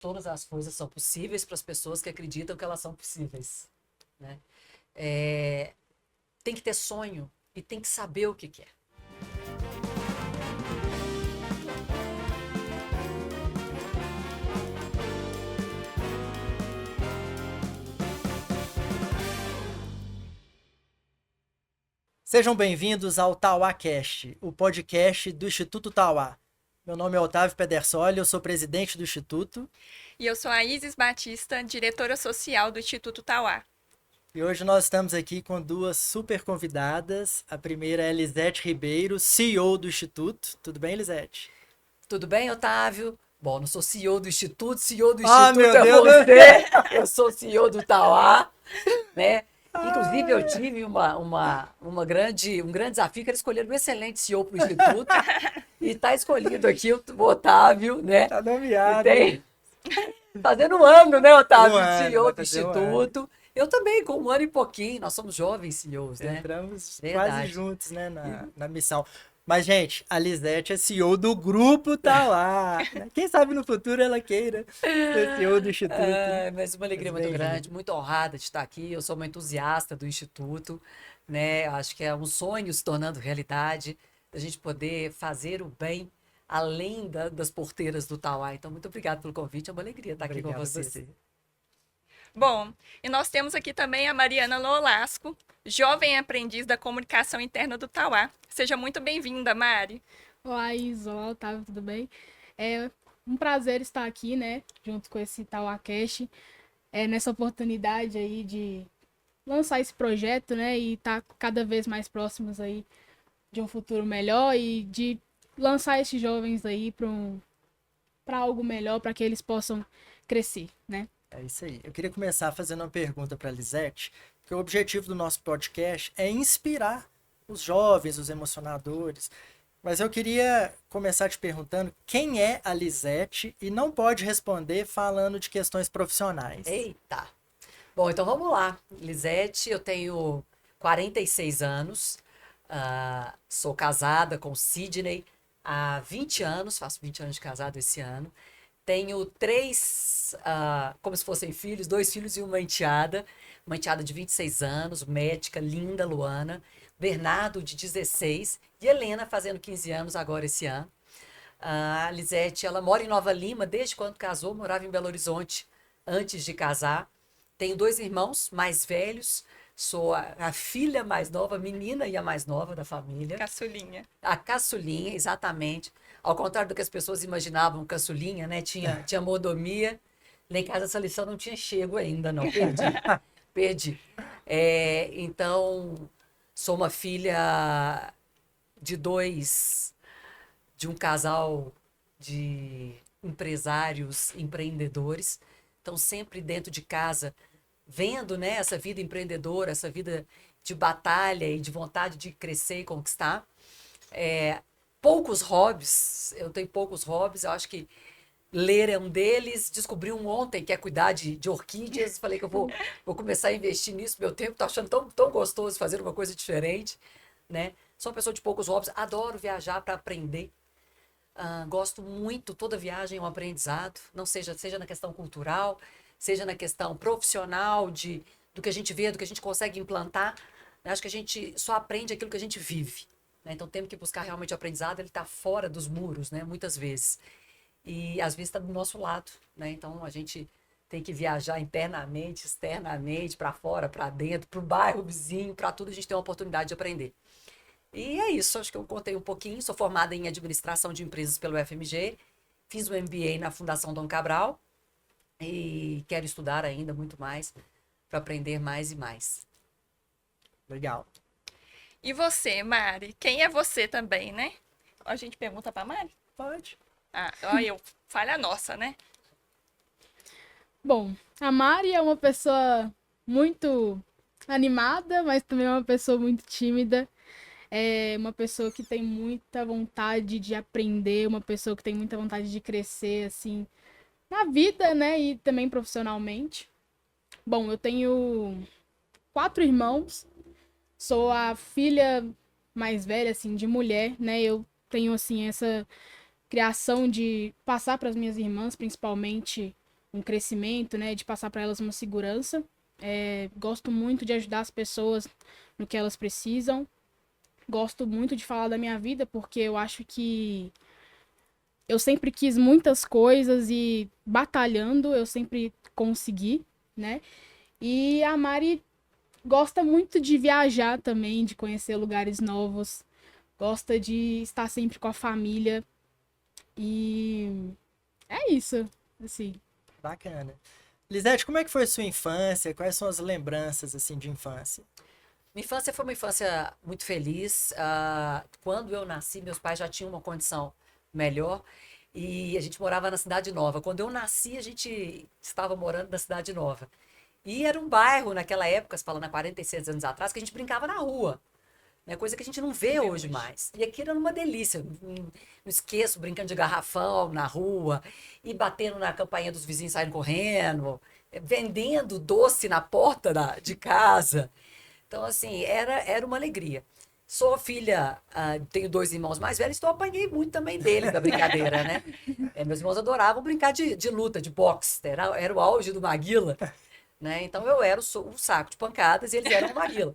todas as coisas são possíveis para as pessoas que acreditam que elas são possíveis, né? Tem que ter sonho e tem que saber o que quer. Sejam bem-vindos ao TauáCast, o podcast do Instituto Tauá. Meu nome é Otávio Pedersoli, eu sou presidente do Instituto. E eu sou a Isis Batista, diretora social do Instituto Tauá. E hoje nós estamos aqui com duas super convidadas. A primeira é Lisete Ribeiro, CEO do Instituto. Tudo bem, Lisete? Tudo bem, Otávio? Bom, não sou CEO do Instituto, CEO do Ah, Instituto meu é Deus! você. Eu sou CEO do Tauá, né? Inclusive, eu tive um grande desafio, que era escolher um excelente CEO para o Instituto. E está escolhido aqui o Otávio, né? Tá Que nomeado. tem... Fazendo um ano, né, Otávio? CEO Vai do fazer Instituto. Eu também, com um ano e pouquinho. Nós somos jovens CEOs, né? Entramos Verdade. quase juntos, né, na missão. Mas, gente, a Lisete é CEO do Grupo Tauá. Quem sabe no futuro ela queira ser CEO do Instituto. Mas uma alegria muito grande, muito honrada de estar aqui. Eu sou uma entusiasta do Instituto, né? Acho que é um sonho se tornando realidade, a gente poder fazer o bem além das porteiras do Tauá. Então, muito obrigada pelo convite, é uma alegria estar aqui Obrigado com a vocês. você. Bom, e nós temos aqui também a Mariana Lolasco, jovem aprendiz da comunicação interna do Tauá. Seja muito bem-vinda, Mari. Olá, Isa. Olá, Otávio, tudo bem? É um prazer estar aqui, né, junto com esse TauáCast, nessa oportunidade aí de lançar esse projeto, né, e estar cada vez mais próximos aí de um futuro melhor e de lançar esses jovens aí para algo melhor, para que eles possam crescer, né? É isso aí. Eu queria começar fazendo uma pergunta para a Lisete, porque o objetivo do nosso podcast é inspirar os jovens, os emocionadores. Mas eu queria começar te perguntando quem é a Lisete e não pode responder falando de questões profissionais. Eita! Bom, então vamos lá. Lisete, eu tenho 46 anos, sou casada com o Sidney há 20 anos, faço 20 anos de casado esse ano. Tenho três, como se fossem filhos, 2 filhos e uma enteada de 26 anos, médica, linda, Luana, Bernardo, de 16, e Helena, fazendo 15 anos agora esse ano. A Lisete, ela mora em Nova Lima, desde quando casou, morava em Belo Horizonte antes de casar. Tenho 2 irmãos mais velhos, sou a filha mais nova, a menina e a mais nova da família. Caçulinha. A caçulinha, exatamente. Ao contrário do que as pessoas imaginavam, caçulinha, né? Tinha mordomia. Lá em casa essa lição não tinha chego ainda, não. Perdi. Então, sou uma filha de um casal de empresários, empreendedores. Então, sempre dentro de casa, vendo, né, essa vida empreendedora, essa vida de batalha e de vontade de crescer e conquistar. Poucos hobbies, eu tenho poucos hobbies, eu acho que ler é um deles. Descobri um ontem que é cuidar de orquídeas, falei que eu vou começar a investir nisso, meu tempo, tô achando tão gostoso fazer uma coisa diferente, né? Sou uma pessoa de poucos hobbies, adoro viajar para aprender. Gosto muito, toda viagem é um aprendizado, não seja na questão cultural, seja na questão profissional, do que a gente vê, do que a gente consegue implantar. Acho que a gente só aprende aquilo que a gente vive, né? Então temos que buscar realmente o aprendizado, ele está fora dos muros, né? Muitas vezes. E às vezes está do nosso lado, né? Então a gente tem que viajar internamente, externamente, para fora, para dentro, para o bairro vizinho, para tudo a gente tem uma oportunidade de aprender. E é isso, acho que eu contei um pouquinho. Sou formada em administração de empresas pelo FMG, fiz um MBA na Fundação Dom Cabral e quero estudar ainda muito mais para aprender mais e mais. Legal. E você, Mari? Quem é você também, né? A gente pergunta pra Mari? Pode. Falha nossa, né? Bom, a Mari é uma pessoa muito animada, mas também é uma pessoa muito tímida. É uma pessoa que tem muita vontade de aprender, uma pessoa que tem muita vontade de crescer, assim, na vida, né? E também profissionalmente. Bom, eu tenho 4 irmãos, sou a filha mais velha, assim, de mulher, né? Eu tenho, assim, essa criação de passar para as minhas irmãs, principalmente, um crescimento, né? De passar para elas uma segurança. Gosto muito de ajudar as pessoas no que elas precisam. Gosto muito de falar da minha vida, porque eu acho que eu sempre quis muitas coisas e batalhando eu sempre consegui, né? E a Mari gosta muito de viajar também, de conhecer lugares novos, gosta de estar sempre com a família. E é isso, assim. Bacana. Lisete, como é que foi a sua infância? Quais são as lembranças, assim, de infância? Minha infância foi uma infância muito feliz. Quando eu nasci, meus pais já tinham uma condição melhor e a gente morava na Cidade Nova. Quando eu nasci, a gente estava morando na Cidade Nova. E era um bairro naquela época, se falando há 46 anos atrás, que a gente brincava na rua. Né? Coisa que a gente não vê hoje mais. E aquilo era uma delícia. Não esqueço, brincando de garrafão na rua, e batendo na campainha dos vizinhos, saindo correndo, vendendo doce na porta de casa. Então, assim, era uma alegria. Sou filha, tenho 2 irmãos mais velhos, então eu apanhei muito também deles da brincadeira, né? Meus irmãos adoravam brincar de luta, de boxe, era o auge do Maguila, né? Então eu era o saco de pancadas e eles eram o Maguila.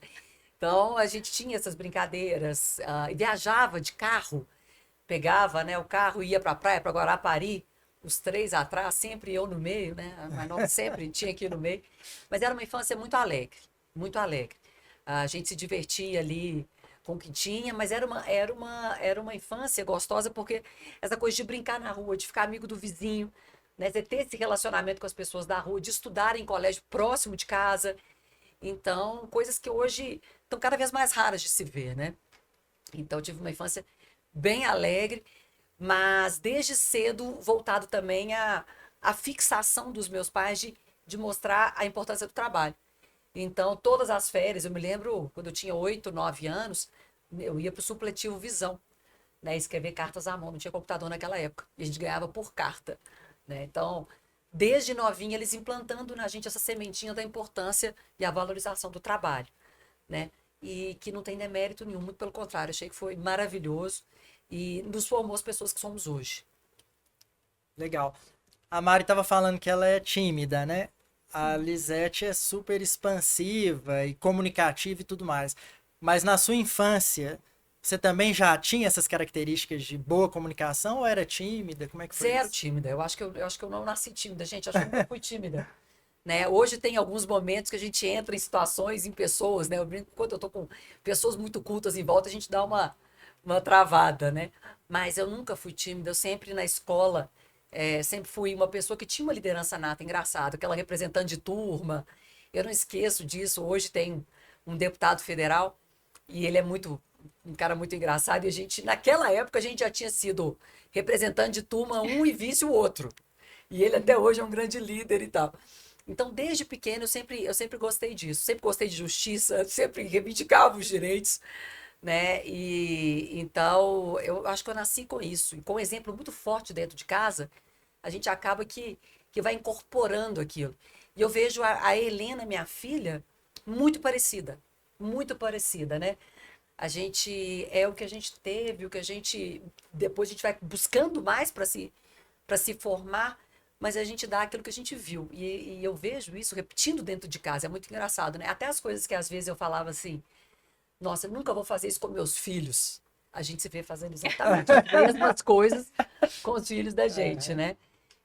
Então a gente tinha essas brincadeiras, viajava de carro, pegava, né, o carro e ia para a praia, para Guarapari, os 3 atrás, sempre eu no meio, né? A mais nova sempre tinha que ir no meio. Mas era uma infância muito alegre, muito alegre. A gente se divertia ali com o que tinha, mas era uma infância gostosa, porque essa coisa de brincar na rua, de ficar amigo do vizinho, né? Você ter esse relacionamento com as pessoas da rua, de estudar em colégio próximo de casa. Então, coisas que hoje estão cada vez mais raras de se ver, né? Então, eu tive uma infância bem alegre, mas desde cedo voltado também à fixação dos meus pais de mostrar a importância do trabalho. Então, todas as férias, eu me lembro, quando eu tinha 8, 9 anos, eu ia para o supletivo Visão, né? Escrever cartas à mão, não tinha computador naquela época, e a gente ganhava por carta, né? Então, desde novinha, eles implantando na gente essa sementinha da importância e a valorização do trabalho, né? E que não tem demérito nenhum, muito pelo contrário, achei que foi maravilhoso e nos formou as pessoas que somos hoje. Legal. A Mari estava falando que ela é tímida, né? A Lisete é super expansiva e comunicativa e tudo mais. Mas na sua infância, você também já tinha essas características de boa comunicação ou era tímida? Como é que foi Zero isso? tímida, eu acho que eu não nasci tímida, gente, acho que eu nunca fui tímida. Né? Hoje tem alguns momentos que a gente entra em situações, em pessoas, né? Eu brinco, quando eu tô com pessoas muito cultas em volta, a gente dá uma travada, né? Mas eu nunca fui tímida, eu sempre na escola, sempre fui uma pessoa que tinha uma liderança nata, engraçado, aquela representante de turma. Eu não esqueço disso. Hoje tem um deputado federal e ele é um cara muito engraçado. E naquela época, a gente já tinha sido representante de turma um e vice o outro. E ele até hoje é um grande líder e tal. Então, desde pequeno, eu sempre gostei disso. Sempre gostei de justiça, sempre reivindicava os direitos, né? E então, eu acho que eu nasci com isso. E com um exemplo muito forte dentro de casa, a gente acaba que vai incorporando aquilo. E eu vejo a Helena, minha filha, muito parecida, né? A gente é o que a gente teve, o que depois a gente vai buscando mais para se formar, mas a gente dá aquilo que a gente viu. E eu vejo isso repetindo dentro de casa, é muito engraçado, né? Até as coisas que às vezes eu falava assim, nossa, eu nunca vou fazer isso com meus filhos. A gente se vê fazendo exatamente as mesmas coisas com os filhos da gente, né?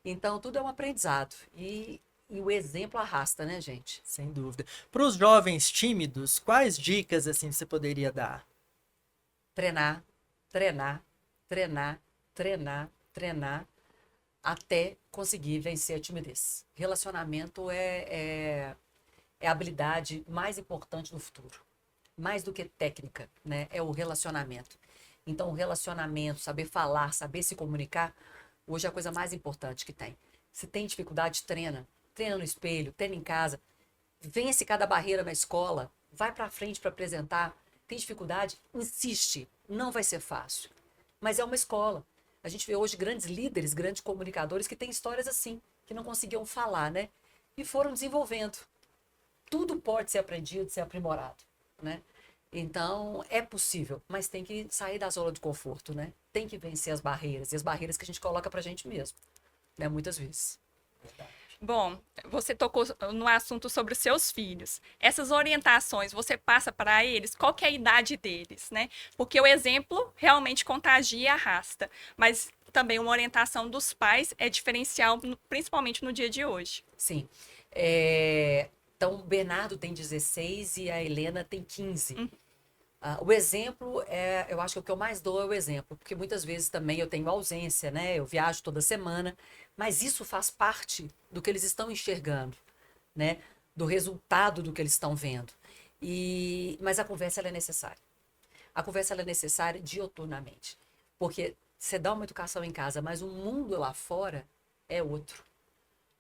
Então, tudo é um aprendizado. E o exemplo arrasta, né, gente? Sem dúvida. Para os jovens tímidos, quais dicas assim você poderia dar? Treinar, treinar, treinar, treinar, treinar, até conseguir vencer a timidez. Relacionamento é a habilidade mais importante no futuro. Mais do que técnica, né? É o relacionamento. Então, o relacionamento, saber falar, saber se comunicar, hoje é a coisa mais importante que tem. Se tem dificuldade, treina. Treina no espelho, treina em casa. Vence cada barreira na escola. Vai para frente para apresentar. Tem dificuldade? Insiste. Não vai ser fácil. Mas é uma escola. A gente vê hoje grandes líderes, grandes comunicadores que têm histórias assim, que não conseguiam falar, né? E foram desenvolvendo. Tudo pode ser aprendido, ser aprimorado, né? Então, é possível, mas tem que sair da zona de conforto, né? Tem que vencer as barreiras, e as barreiras que a gente coloca pra gente mesmo, né? Muitas vezes. Bom, você tocou no assunto sobre os seus filhos. Essas orientações você passa para eles? Qual que é a idade deles, né? Porque o exemplo realmente contagia e arrasta. Mas também uma orientação dos pais é diferencial, principalmente no dia de hoje. Sim. Então, o Bernardo tem 16 e a Helena tem 15. O exemplo, eu acho que o que eu mais dou é o exemplo, porque muitas vezes também eu tenho ausência, né? Eu viajo toda semana, mas isso faz parte do que eles estão enxergando, né? Do resultado do que eles estão vendo. Mas a conversa ela é necessária. A conversa ela é necessária dioturnamente, porque você dá uma educação em casa, mas o mundo lá fora é outro,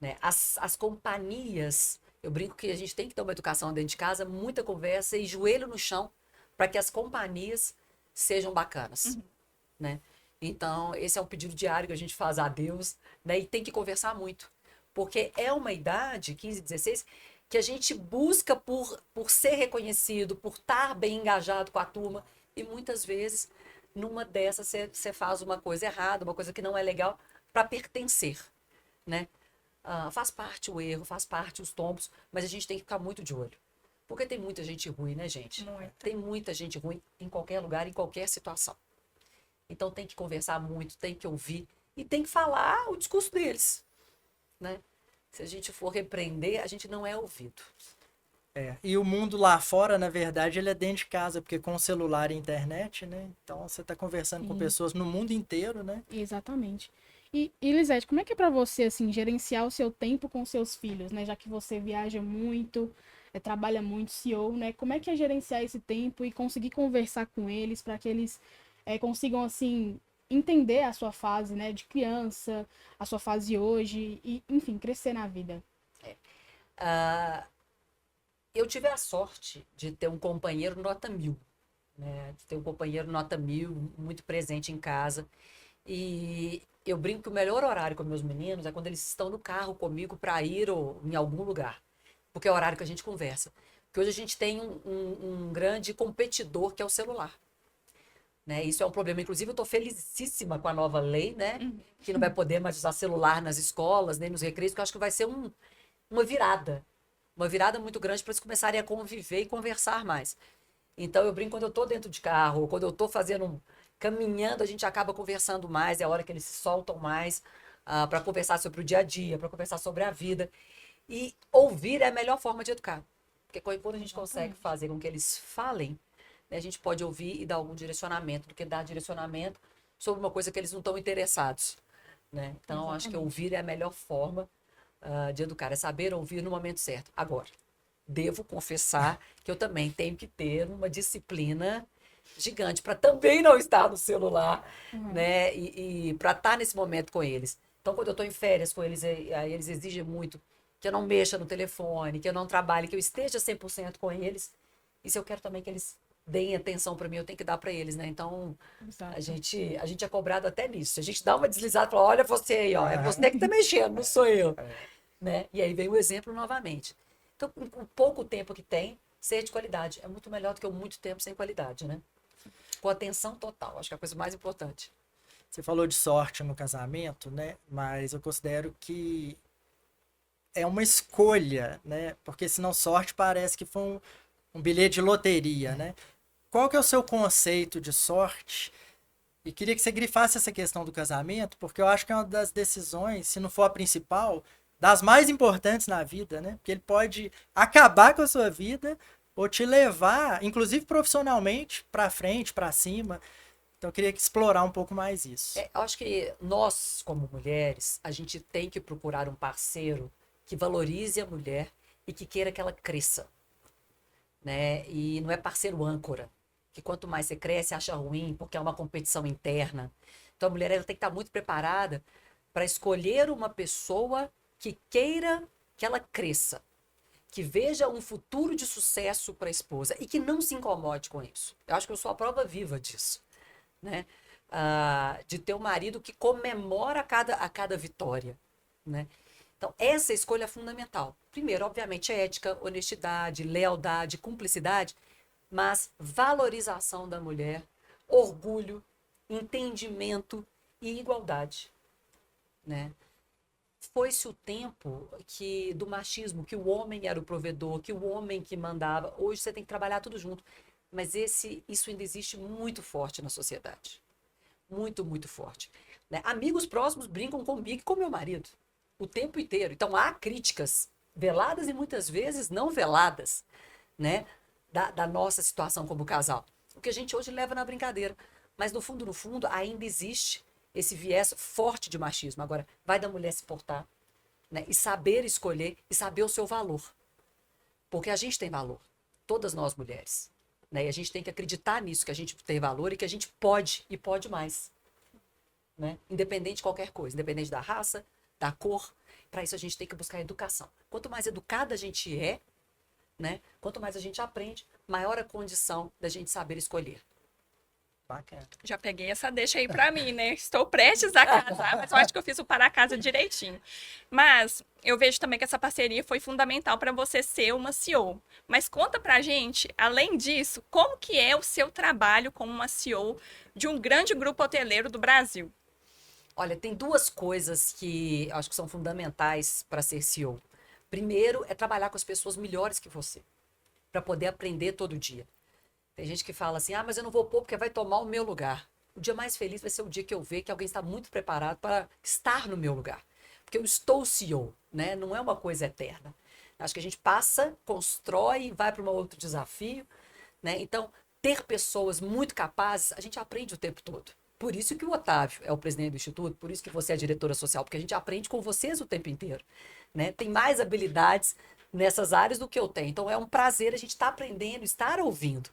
né? As companhias, eu brinco que a gente tem que ter uma educação dentro de casa, muita conversa e joelho no chão para que as companhias sejam bacanas, né? Então, esse é um pedido diário que a gente faz a Deus, né? E tem que conversar muito, porque é uma idade, 15, 16, que a gente busca por ser reconhecido, por estar bem engajado com a turma, e muitas vezes, numa dessas, você faz uma coisa errada, uma coisa que não é legal, para pertencer, né? Faz parte o erro, faz parte os tombos, mas a gente tem que ficar muito de olho. Porque tem muita gente ruim, né, gente? Muita. Tem muita gente ruim em qualquer lugar, em qualquer situação. Então tem que conversar muito, tem que ouvir e tem que falar o discurso deles, né? Se a gente for repreender, a gente não é ouvido. E o mundo lá fora, na verdade, ele é dentro de casa, porque com o celular e internet, né? Então você está conversando com pessoas no mundo inteiro, né? Exatamente. E Lisete, como é que é pra você, assim, gerenciar o seu tempo com seus filhos, né? Já que você viaja muito, trabalha muito, CEO, né? Como é que é gerenciar esse tempo e conseguir conversar com eles para que eles consigam, assim, entender a sua fase, né? De criança, a sua fase hoje e, enfim, crescer na vida. Ah, eu tive a sorte de ter um companheiro nota 1000, né? De ter um companheiro nota 1000 muito presente em casa. E eu brinco que o melhor horário com meus meninos é quando eles estão no carro comigo para ir em algum lugar. Porque é o horário que a gente conversa. Porque hoje a gente tem um grande competidor que é o celular, né? Isso é um problema. Inclusive, eu estou felicíssima com a nova lei, né? Que não vai poder mais usar celular nas escolas, nem nos recreios, que eu acho que vai ser uma virada. Uma virada muito grande para eles começarem a conviver e conversar mais. Então, eu brinco quando eu estou dentro de carro, ou quando eu estou caminhando, a gente acaba conversando mais, é a hora que eles se soltam mais para conversar sobre o dia a dia, para conversar sobre a vida. E ouvir é a melhor forma de educar. Porque quando a gente consegue fazer com que eles falem, né, a gente pode ouvir e dar algum direcionamento, do que dar direcionamento sobre uma coisa que eles não estão interessados, né? Então, acho que ouvir é a melhor forma de educar, é saber ouvir no momento certo. Agora, devo confessar que eu também tenho que ter uma disciplina gigante para também não estar no celular, né? E para estar nesse momento com eles. Então, quando eu estou em férias com eles, aí eles exigem muito que eu não mexa no telefone, que eu não trabalhe, que eu esteja 100% com eles. E se eu quero também que eles deem atenção para mim, eu tenho que dar para eles, né? Então, Exato. a gente é cobrado até nisso. A gente dá uma deslizada e fala, olha você aí, ó, é você que tá mexendo, não sou eu. Né? E aí vem o exemplo novamente. Então, com pouco tempo que tem, ser de qualidade. É muito melhor do que muito tempo sem qualidade, né? Com atenção total. Acho que é a coisa mais importante. Você falou de sorte no casamento, né? Mas eu considero que é uma escolha, né? Porque senão sorte parece que foi um bilhete de loteria, né? Qual que é o seu conceito de sorte? E queria que você grifasse essa questão do casamento, porque eu acho que é uma das decisões, se não for a principal, das mais importantes na vida, né? Porque ele pode acabar com a sua vida ou te levar, inclusive profissionalmente, para frente, para cima. Então eu queria explorar um pouco mais isso. Eu acho que nós, como mulheres, a gente tem que procurar um parceiro que valorize a mulher e que queira que ela cresça, né? E não é parceiro âncora, que quanto mais você cresce, acha ruim, porque é uma competição interna. Então a mulher ela tem que estar muito preparada para escolher uma pessoa que queira que ela cresça, que veja um futuro de sucesso para a esposa e que não se incomode com isso. Eu acho que eu sou a prova viva disso, né? De ter um marido que comemora a cada vitória, né? Então, essa escolha é fundamental. Primeiro, obviamente, ética, honestidade, lealdade, cumplicidade, mas valorização da mulher, orgulho, entendimento e igualdade, né? foi-se o tempo do machismo, que o homem era o provedor, que o homem que mandava. Hoje você tem que trabalhar tudo junto. Mas isso ainda existe muito forte na sociedade. Muito, muito forte. Né? Amigos próximos brincam comigo e com meu marido o tempo inteiro. Então há críticas veladas e muitas vezes não veladas, né? Da nossa situação como casal. O que a gente hoje leva na brincadeira. Mas no fundo, ainda existe esse viés forte de machismo. Agora, vai da mulher se portar, né? E saber escolher e saber o seu valor. Porque a gente tem valor. Todas nós mulheres. Né? E a gente tem que acreditar nisso, que a gente tem valor e que a gente pode e pode mais. Né? Independente de qualquer coisa. Independente da raça, da cor. Para isso a gente tem que buscar educação. Quanto mais educada a gente é, né? Quanto mais a gente aprende, maior a condição da gente saber escolher. Bacana. Já peguei essa deixa aí pra mim, né? Estou prestes a casar, mas eu acho que eu fiz o para casa direitinho. Mas eu vejo também que essa parceria foi fundamental para você ser uma CEO. Mas conta pra gente, além disso, como que é o seu trabalho como uma CEO de um grande grupo hoteleiro do Brasil? Olha, tem duas coisas que eu acho que são fundamentais para ser CEO. Primeiro é trabalhar com as pessoas melhores que você, para poder aprender todo dia. Tem gente que fala assim, mas eu não vou pôr porque vai tomar o meu lugar. O dia mais feliz vai ser o dia que eu ver que alguém está muito preparado para estar no meu lugar. Porque eu estou CEO, né? Não é uma coisa eterna. Acho que a gente passa, constrói e vai para um outro desafio, né? Então, ter pessoas muito capazes, a gente aprende o tempo todo. Por isso que o Otávio é o presidente do Instituto, por isso que você é a diretora social, porque a gente aprende com vocês o tempo inteiro. Né? Tem mais habilidades nessas áreas do que eu tenho. Então, é um prazer a gente estar aprendendo, estar ouvindo.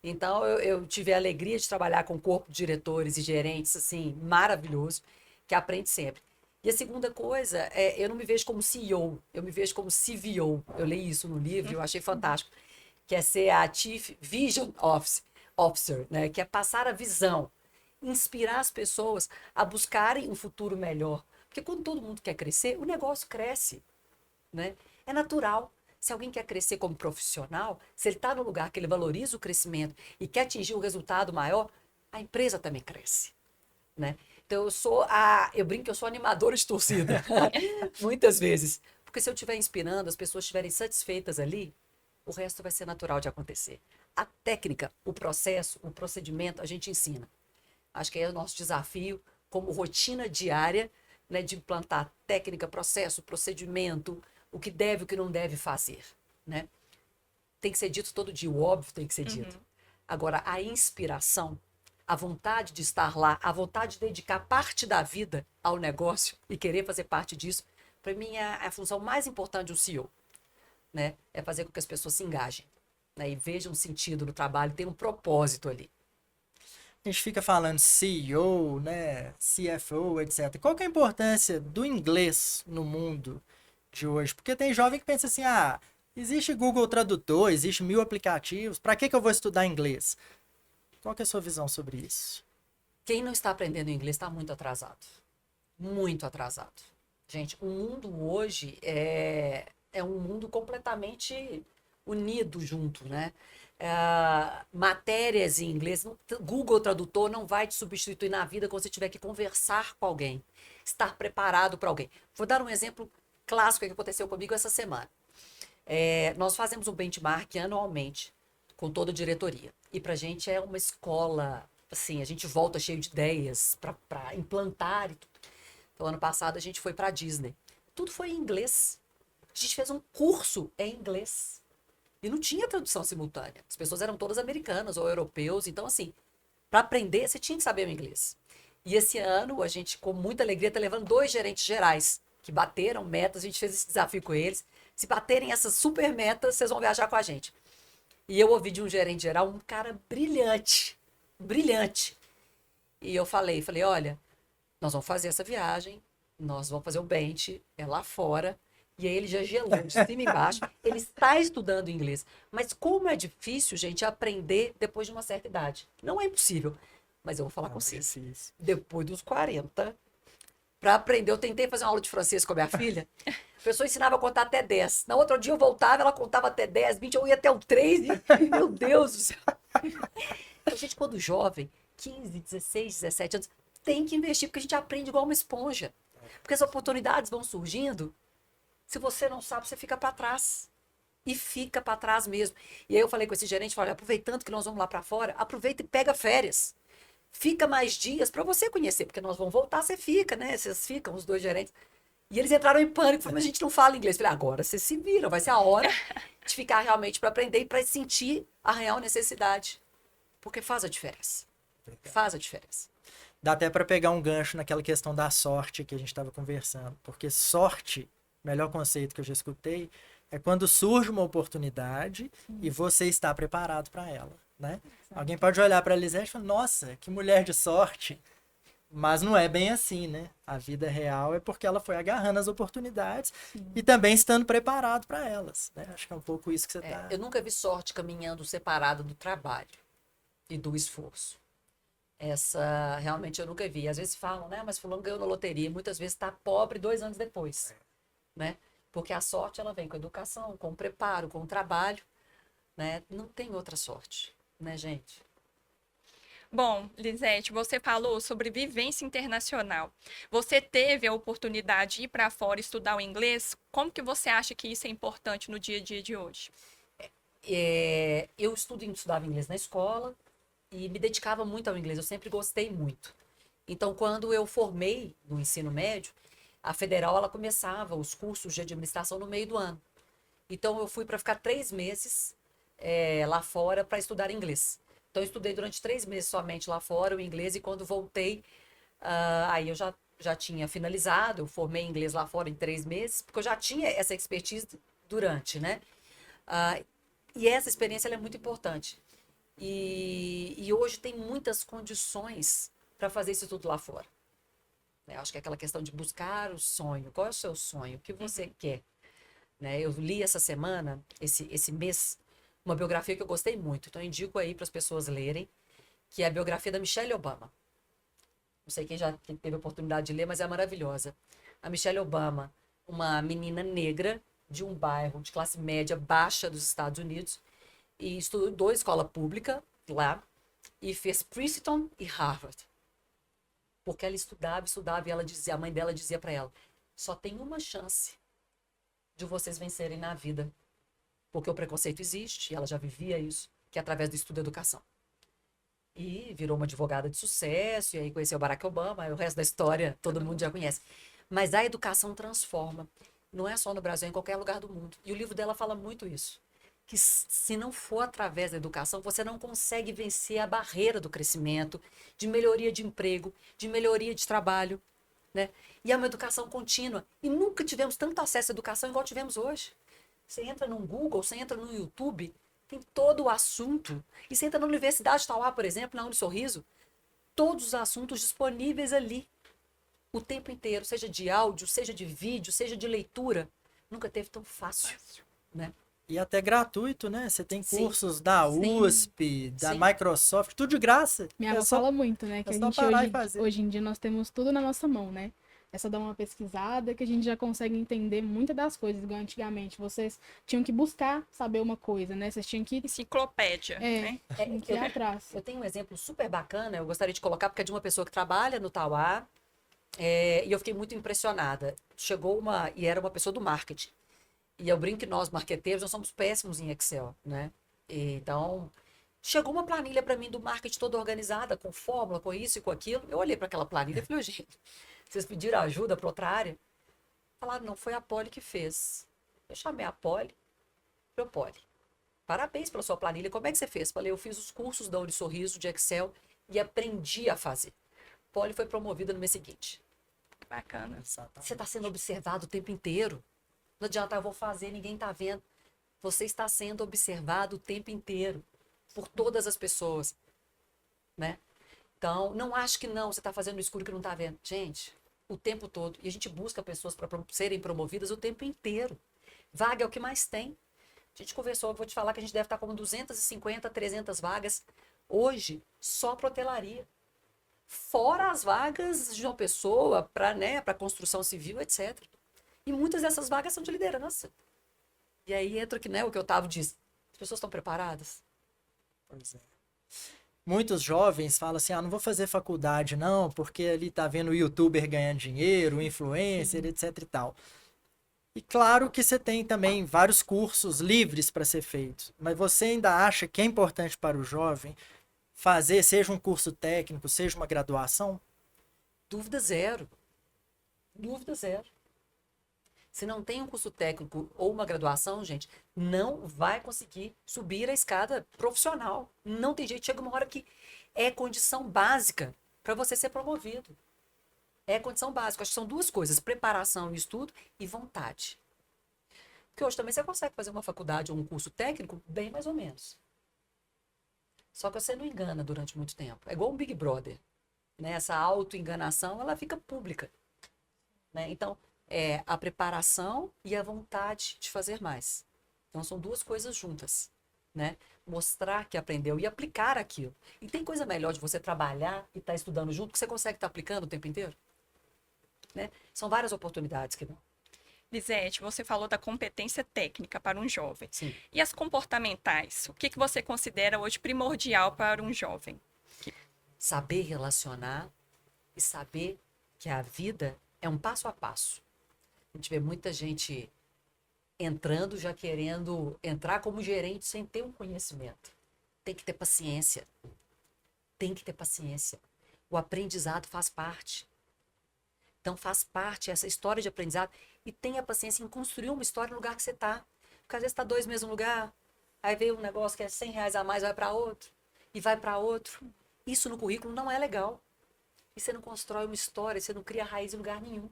Então, eu tive a alegria de trabalhar com um corpo de diretores e gerentes, assim, maravilhoso, que aprende sempre. E a segunda coisa, eu não me vejo como CEO, eu me vejo como CVO. Eu li isso no livro, eu achei fantástico, que é ser a Chief Vision Officer, né? Que é passar a visão, inspirar as pessoas a buscarem um futuro melhor. Porque quando todo mundo quer crescer, o negócio cresce, né? É natural. Se alguém quer crescer como profissional, se ele está no lugar que ele valoriza o crescimento e quer atingir um resultado maior, a empresa também cresce, né? Então eu brinco que eu sou animadora de torcida, muitas vezes. Porque se eu estiver inspirando, as pessoas estiverem satisfeitas ali, o resto vai ser natural de acontecer. A técnica, o processo, o procedimento, a gente ensina. Acho que é o nosso desafio como rotina diária, né, de implantar técnica, processo, procedimento, o que deve, o que não deve fazer, né? Tem que ser dito todo dia, o óbvio tem que ser dito. Agora, a inspiração, a vontade de estar lá, a vontade de dedicar parte da vida ao negócio e querer fazer parte disso, para mim é a função mais importante de um CEO, né? É fazer com que as pessoas se engajem, né, e vejam sentido no trabalho, tenham um propósito ali. A gente fica falando CEO, né, CFO, etc. Qual que é a importância do inglês no mundo de hoje? Porque tem jovem que pensa assim, existe Google Tradutor, existe 1000 aplicativos, para que eu vou estudar inglês? Qual que é a sua visão sobre isso? Quem não está aprendendo inglês está muito atrasado. Muito atrasado. Gente, o mundo hoje é um mundo completamente unido junto, né? Matérias em inglês, Google Tradutor não vai te substituir na vida quando você tiver que conversar com alguém, estar preparado para alguém. Vou dar um exemplo clássico que aconteceu comigo essa semana. Nós fazemos um benchmark anualmente com toda a diretoria. E para a gente é uma escola, assim, a gente volta cheio de ideias para implantar e tudo. Então, ano passado a gente foi para a Disney. Tudo foi em inglês. A gente fez um curso em inglês. E não tinha tradução simultânea. As pessoas eram todas americanas ou europeus. Então, assim, para aprender, você tinha que saber o inglês. E esse ano, a gente, com muita alegria, está levando 2 gerentes gerais que bateram metas. A gente fez esse desafio com eles. Se baterem essas super metas, vocês vão viajar com a gente. E eu ouvi de um gerente geral, um cara brilhante. Brilhante. E eu falei, olha, nós vamos fazer essa viagem. Nós vamos fazer o bench, é lá fora. E aí ele já gelou de cima e embaixo. Ele está estudando inglês. Mas como é difícil, gente, aprender depois de uma certa idade. Não é impossível. Mas eu vou falar com vocês. Depois dos 40, para aprender, eu tentei fazer uma aula de francês com a minha filha. A pessoa ensinava a contar até 10. No outro dia eu voltava, ela contava até 10, 20, eu ia até o 3. E, meu Deus do céu. A gente, quando jovem, 15, 16, 17 anos, tem que investir, porque a gente aprende igual uma esponja. Porque as oportunidades vão surgindo, se você não sabe, você fica para trás. E fica para trás mesmo. E aí eu falei com esse gerente, falei, aproveitando que nós vamos lá para fora, aproveita e pega férias. Fica mais dias para você conhecer, porque nós vamos voltar, você fica, né? Vocês ficam, os dois gerentes. E eles entraram em pânico, falaram, mas a gente não fala inglês. Eu falei, agora vocês se viram, vai ser a hora de ficar realmente para aprender e para sentir a real necessidade. Porque faz a diferença. Faz a diferença. Dá até para pegar um gancho naquela questão da sorte que a gente estava conversando. Porque sorte, melhor conceito que eu já escutei, é quando surge uma oportunidade e você está preparado para ela, né? Alguém pode olhar para a Lisete e falar, nossa, que mulher de sorte. Mas não é bem assim, né? A vida real é porque ela foi agarrando as oportunidades e também estando preparado para elas, né? Acho que é um pouco isso que você está... Eu nunca vi sorte caminhando separada do trabalho e do esforço. Essa, realmente, eu nunca vi. Às vezes falam, né? Mas fulano ganhou na loteria. Muitas vezes está pobre 2 anos depois, né? Porque a sorte, ela vem com a educação, com o preparo, com o trabalho, né? Não tem outra sorte, né, gente? Bom, Lisete, você falou sobre vivência internacional. Você teve a oportunidade de ir para fora estudar o inglês. Como que você acha que isso é importante no dia a dia de hoje? Eu estudava inglês na escola e me dedicava muito ao inglês. Eu sempre gostei muito. Então, quando eu formei no ensino médio, a federal ela começava os cursos de administração no meio do ano. Então, eu fui para ficar 3 meses lá fora para estudar inglês. Então, eu estudei durante 3 meses somente lá fora o inglês e quando voltei, aí eu já tinha finalizado, eu formei inglês lá fora em 3 meses, porque eu já tinha essa expertise durante, né? E essa experiência ela é muito importante. E hoje tem muitas condições para fazer isso tudo lá fora. Eu acho que é aquela questão de buscar o sonho. Qual é o seu sonho? O que você quer? Né? Eu li essa semana, esse mês, uma biografia que eu gostei muito. Então, eu indico aí para as pessoas lerem, que é a biografia da Michelle Obama. Não sei quem já teve a oportunidade de ler, mas é maravilhosa. A Michelle Obama, uma menina negra de um bairro de classe média baixa dos Estados Unidos, e estudou escola pública lá, e fez Princeton e Harvard. Porque ela estudava, e ela dizia, a mãe dela dizia para ela, só tem uma chance de vocês vencerem na vida. Porque o preconceito existe, e ela já vivia isso, que é através do estudo e educação. E virou uma advogada de sucesso, e aí conheceu o Barack Obama, e o resto da história todo mundo já conhece. Mas a educação transforma. Não é só no Brasil, é em qualquer lugar do mundo. E o livro dela fala muito isso. Que se não for através da educação, você não consegue vencer a barreira do crescimento, de melhoria de emprego, de melhoria de trabalho, né? E é uma educação contínua. E nunca tivemos tanto acesso à educação igual tivemos hoje. Você entra no Google, você entra no YouTube, tem todo o assunto. E você entra na Universidade de Tauá, por exemplo, na Unisorriso, todos os assuntos disponíveis ali, o tempo inteiro, seja de áudio, seja de vídeo, seja de leitura. Nunca teve tão fácil, né? E até gratuito, né? Você tem Sim. cursos da USP, da Microsoft, tudo de graça. Minha avó fala muito, né? Que a gente hoje em dia nós temos tudo na nossa mão, né? É só dar uma pesquisada que a gente já consegue entender muitas das coisas, igual antigamente. Vocês tinham que buscar saber uma coisa, né? Vocês tinham que... Enciclopédia, né? Tinham que ir atrás. Eu tenho um exemplo super bacana, eu gostaria de colocar, porque é de uma pessoa que trabalha no Tauá, e eu fiquei muito impressionada. E era uma pessoa do marketing. E eu brinco que nós, marqueteiros, nós somos péssimos em Excel, né? Então, chegou uma planilha para mim do marketing toda organizada, com fórmula, com isso e com aquilo. Eu olhei para aquela planilha e falei, gente, vocês pediram ajuda para outra área? Falaram, não, foi a Poli que fez. Eu chamei a Poli, falei, Poli, parabéns pela sua planilha, como é que você fez? Falei, eu fiz os cursos da Unisorriso de Excel e aprendi a fazer. Poli foi promovida no mês seguinte. Bacana. Você está sendo observado o tempo inteiro. Não adianta, eu vou fazer, ninguém está vendo. Você está sendo observado o tempo inteiro, por todas as pessoas, né? Então, não acho que não, você está fazendo no escuro que não está vendo. Gente, o tempo todo. E a gente busca pessoas para serem promovidas o tempo inteiro. Vaga é o que mais tem. A gente conversou, eu vou te falar que a gente deve estar com 250, 300 vagas hoje, só para hotelaria. Fora as vagas de uma pessoa para, né, para construção civil, etc. E muitas dessas vagas são de liderança. E aí entra que, né, o que o Otávio disse. As pessoas estão preparadas? Pois é. muitos jovens falam assim, não vou fazer faculdade não, porque ali tá vendo o youtuber ganhando dinheiro, o influencer, etc e tal. E claro que você tem também vários cursos livres para ser feitos, mas você ainda acha que é importante para o jovem fazer, seja um curso técnico, seja uma graduação? Dúvida zero. Dúvida zero. Se não tem um curso técnico ou uma graduação, gente, não vai conseguir subir a escada profissional. Não tem jeito. Chega uma hora que é condição básica para você ser promovido. É condição básica. Acho que são duas coisas: preparação e estudo e vontade. Porque hoje também você consegue fazer uma faculdade ou um curso técnico bem mais ou menos. Só que você não engana durante muito tempo. É igual um Big Brother. Né? Essa auto-enganação, ela fica pública. Né? Então, é a preparação e a vontade de fazer mais. Então, são duas coisas juntas. Né? Mostrar que aprendeu e aplicar aquilo. E tem coisa melhor de você trabalhar e estar estudando junto que você consegue estar aplicando o tempo inteiro? Né? São várias oportunidades que não. Lisete, você falou da competência técnica para um jovem. Sim. E as comportamentais? O que você considera hoje primordial para um jovem? Saber relacionar e saber que a vida é um passo a passo. A gente vê muita gente entrando já querendo entrar como gerente sem ter um conhecimento. Tem que ter paciência. Tem que ter paciência. O aprendizado faz parte. Então faz parte essa história de aprendizado e tenha paciência em construir uma história no lugar que você está. Porque às vezes está 2 meses no lugar, aí vem um negócio que é R$100 a mais, vai para outro, e vai para outro. Isso no currículo não é legal. E você não constrói uma história, você não cria raiz em lugar nenhum.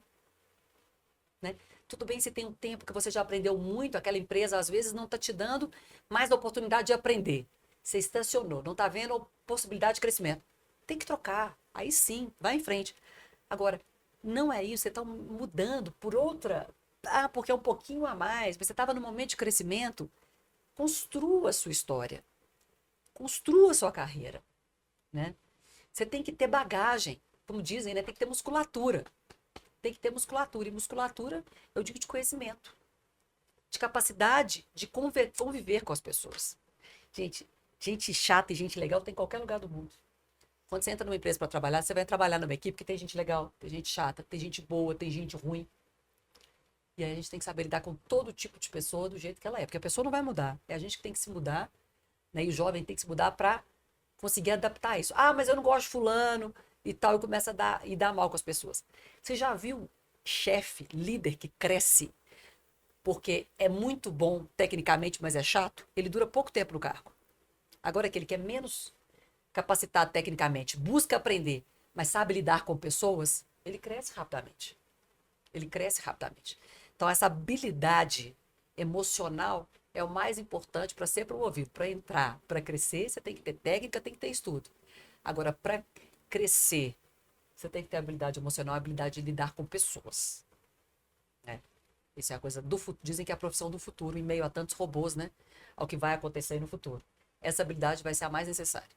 Né? Tudo bem se tem um tempo que você já aprendeu muito, aquela empresa às vezes não está te dando mais a oportunidade de aprender. Você estacionou, não está vendo a possibilidade de crescimento. Tem que trocar, aí sim, vai em frente. Agora, não é isso, você está mudando por outra, porque é um pouquinho a mais, mas você estava no momento de crescimento, construa a sua história, construa a sua carreira. Né? Você tem que ter bagagem, como dizem, né? Tem que ter musculatura. Tem que ter musculatura. E musculatura, eu digo, de conhecimento. De capacidade de conviver com as pessoas. Gente chata e gente legal tem em qualquer lugar do mundo. Quando você entra numa empresa para trabalhar, você vai trabalhar numa equipe que tem gente legal, tem gente chata, tem gente boa, tem gente ruim. E aí a gente tem que saber lidar com todo tipo de pessoa do jeito que ela é. Porque a pessoa não vai mudar. É a gente que tem que se mudar. Né? E o jovem tem que se mudar para conseguir adaptar isso. Mas eu não gosto de fulano e tal, e começa a dar mal com as pessoas. Você já viu chefe, líder que cresce porque é muito bom tecnicamente, mas é chato? Ele dura pouco tempo no cargo. Agora aquele que é menos capacitado tecnicamente, busca aprender, mas sabe lidar com pessoas, ele cresce rapidamente. Ele cresce rapidamente. Então essa habilidade emocional é o mais importante para ser promovido. Para entrar, para crescer, você tem que ter técnica, tem que ter estudo. Agora, para crescer, você tem que ter habilidade emocional, a habilidade de lidar com pessoas. Né? Isso é a coisa do futuro. Dizem que é a profissão do futuro, em meio a tantos robôs, né? Ao que vai acontecer no futuro. Essa habilidade vai ser a mais necessária.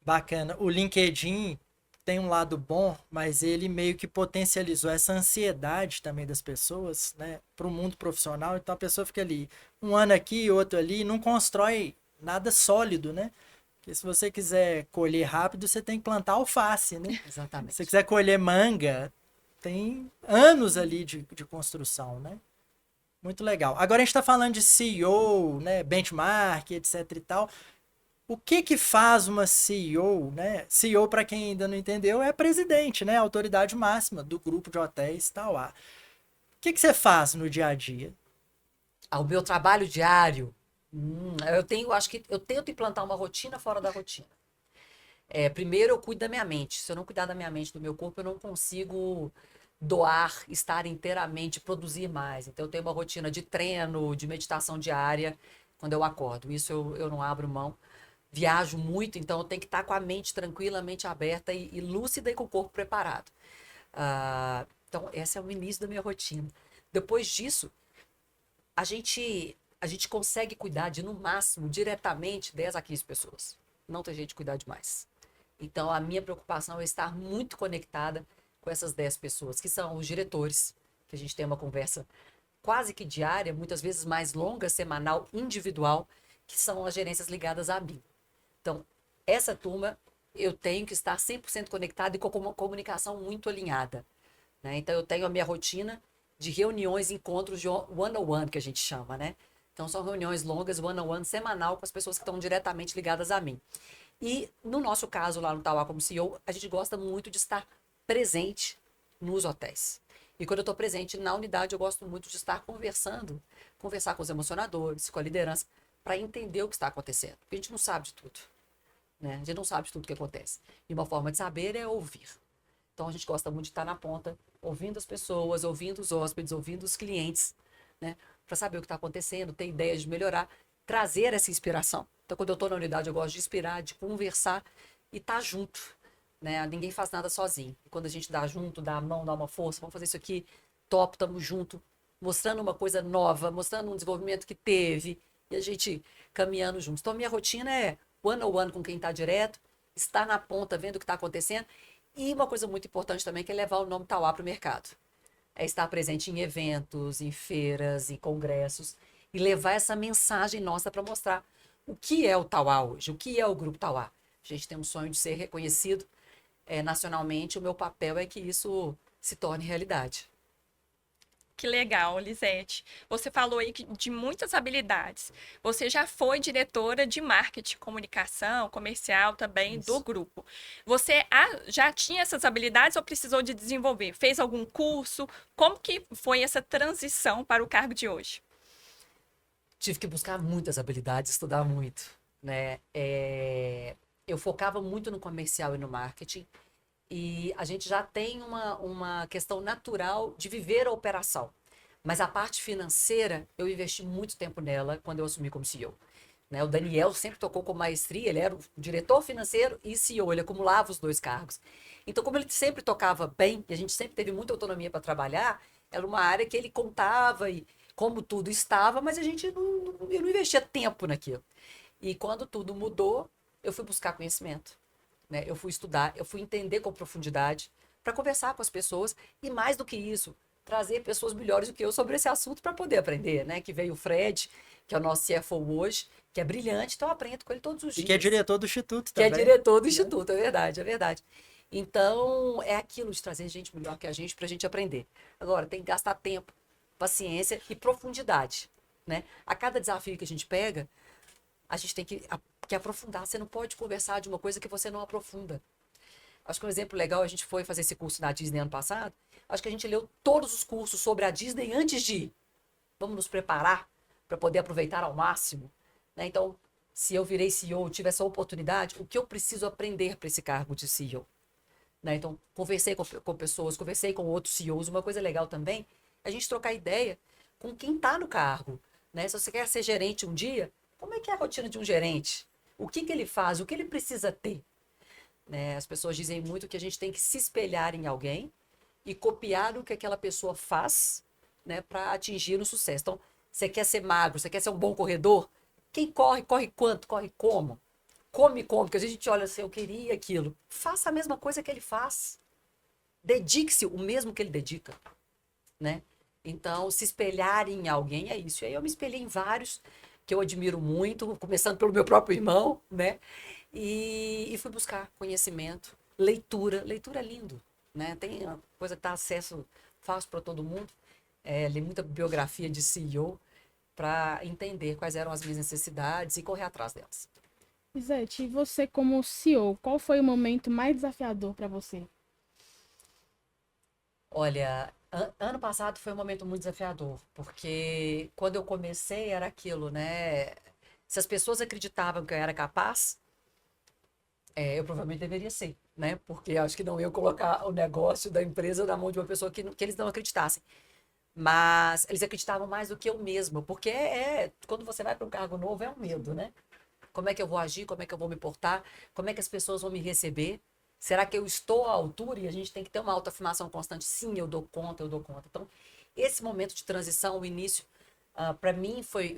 Bacana. O LinkedIn tem um lado bom, mas ele meio que potencializou essa ansiedade também das pessoas, né, para o mundo profissional. Então a pessoa fica ali, um ano aqui, outro ali, não constrói nada sólido, né? Porque se você quiser colher rápido, você tem que plantar alface, né? Exatamente. Se você quiser colher manga, tem anos ali de construção, né? Muito legal. Agora a gente está falando de CEO, né, benchmark, etc e tal. O que faz uma CEO, né? CEO, para quem ainda não entendeu, é presidente, né? A autoridade máxima do grupo de hotéis tal. O que você faz no dia a dia? O meu trabalho diário, acho que eu tento implantar uma rotina fora da rotina. Primeiro eu cuido da minha mente. Se eu não cuidar da minha mente, do meu corpo, eu não consigo doar, estar inteiramente, produzir mais. Então eu tenho uma rotina de treino, de meditação diária, quando eu acordo. Isso eu não abro mão. Viajo muito, então eu tenho que estar com a mente tranquila, a mente aberta e lúcida e com o corpo preparado. Então, esse é o início da minha rotina. Depois disso, a gente consegue cuidar de, no máximo, diretamente, 10 a 15 pessoas. Não tem jeito de cuidar de mais. Então, a minha preocupação é estar muito conectada com essas 10 pessoas, que são os diretores, que a gente tem uma conversa quase que diária, muitas vezes mais longa, semanal, individual, que são as gerências ligadas a mim. Então, essa turma eu tenho que estar 100% conectada e com uma comunicação muito alinhada, né? Então, eu tenho a minha rotina de reuniões, encontros de one-on-one, que a gente chama, né? Então, são reuniões longas, one-on-one, semanal, com as pessoas que estão diretamente ligadas a mim. E, no nosso caso, lá no Tauá como CEO, a gente gosta muito de estar presente nos hotéis. E quando eu estou presente na unidade, eu gosto muito de estar conversar com os emocionadores, com a liderança, para entender o que está acontecendo. Porque a gente não sabe de tudo, né? A gente não sabe de tudo que acontece. E uma forma de saber é ouvir. Então, a gente gosta muito de estar na ponta, ouvindo as pessoas, ouvindo os hóspedes, ouvindo os clientes, né? Para saber o que está acontecendo, ter ideias de melhorar, trazer essa inspiração. Então, quando eu estou na unidade, eu gosto de inspirar, de conversar e estar junto, né? Ninguém faz nada sozinho. E quando a gente dá junto, dá a mão, dá uma força, vamos fazer isso aqui, top, estamos junto, mostrando uma coisa nova, mostrando um desenvolvimento que teve, e a gente caminhando juntos. Então, a minha rotina é one-on-one com quem está direto, estar na ponta, vendo o que está acontecendo. E uma coisa muito importante também, que é levar o nome Tauá para o mercado. É estar presente em eventos, em feiras, em congressos, e levar essa mensagem nossa para mostrar o que é o Tauá hoje, o que é o Grupo Tauá. A gente tem um sonho de ser reconhecido nacionalmente, o meu papel é que isso se torne realidade. Que legal, Lisete. Você falou aí de muitas habilidades. Você já foi diretora de marketing, comunicação, comercial também do grupo. Você já tinha essas habilidades ou precisou de desenvolver? Fez algum curso? Como que foi essa transição para o cargo de hoje? Tive que buscar muitas habilidades, estudar muito, né? Eu focava muito no comercial e no marketing. E a gente já tem uma questão natural de viver a operação. Mas a parte financeira, eu investi muito tempo nela quando eu assumi como CEO. Né? O Daniel sempre tocou com maestria, ele era o diretor financeiro e CEO, ele acumulava os dois cargos. Então, como ele sempre tocava bem, e a gente sempre teve muita autonomia para trabalhar, era uma área que ele contava e como tudo estava, mas a gente eu não investia tempo naquilo. E quando tudo mudou, eu fui buscar conhecimento. Né? Eu fui estudar, eu fui entender com profundidade para conversar com as pessoas e, mais do que isso, trazer pessoas melhores do que eu sobre esse assunto para poder aprender, né? Que veio o Fred, que é o nosso CFO hoje, que é brilhante, então eu aprendo com ele todos os dias. E que é diretor do Instituto também. Que é diretor do Instituto, é verdade, é verdade. Então, é aquilo de trazer gente melhor que a gente para a gente aprender. Agora, tem que gastar tempo, paciência e profundidade, né? A cada desafio que a gente pega, a gente tem que aprofundar. Você não pode conversar de uma coisa que você não aprofunda. Acho que um exemplo legal, a gente foi fazer esse curso na Disney ano passado, acho que a gente leu todos os cursos sobre a Disney antes de ir. Vamos nos preparar para poder aproveitar ao máximo. Né? Então, se eu virei CEO, tive essa oportunidade, o que eu preciso aprender para esse cargo de CEO? Né? Então, conversei com pessoas, conversei com outros CEOs. Uma coisa legal também é a gente trocar ideia com quem está no cargo. Né? Se você quer ser gerente um dia, como é que é a rotina de um gerente? O que ele faz? O que ele precisa ter? Né? As pessoas dizem muito que a gente tem que se espelhar em alguém e copiar o que aquela pessoa faz, né, para atingir o sucesso. Então, você quer ser magro, você quer ser um bom corredor? Quem corre, corre quanto? Corre como? Come como? Porque às vezes a gente olha assim, eu queria aquilo. Faça a mesma coisa que ele faz. Dedique-se o mesmo que ele dedica. Né? Então, se espelhar em alguém é isso. E aí eu me espelhei em vários que eu admiro muito, começando pelo meu próprio irmão, né? E fui buscar conhecimento, leitura. Leitura é lindo, né? Tem uma coisa que dá acesso fácil para todo mundo. Li muita biografia de CEO para entender quais eram as minhas necessidades e correr atrás delas. Lisete, e você como CEO, qual foi o momento mais desafiador para você? Olha, ano passado foi um momento muito desafiador, porque quando eu comecei era aquilo, né? Se as pessoas acreditavam que eu era capaz, eu provavelmente deveria ser, né? Porque acho que não ia colocar o negócio da empresa na mão de uma pessoa que eles não acreditassem. Mas eles acreditavam mais do que eu mesma, porque quando você vai para um cargo novo é um medo, né? Como é que eu vou agir? Como é que eu vou me portar? Como é que as pessoas vão me receber? Será que eu estou à altura? E a gente tem que ter uma autoafirmação constante. Sim, eu dou conta, eu dou conta. Então, esse momento de transição, o início, para mim foi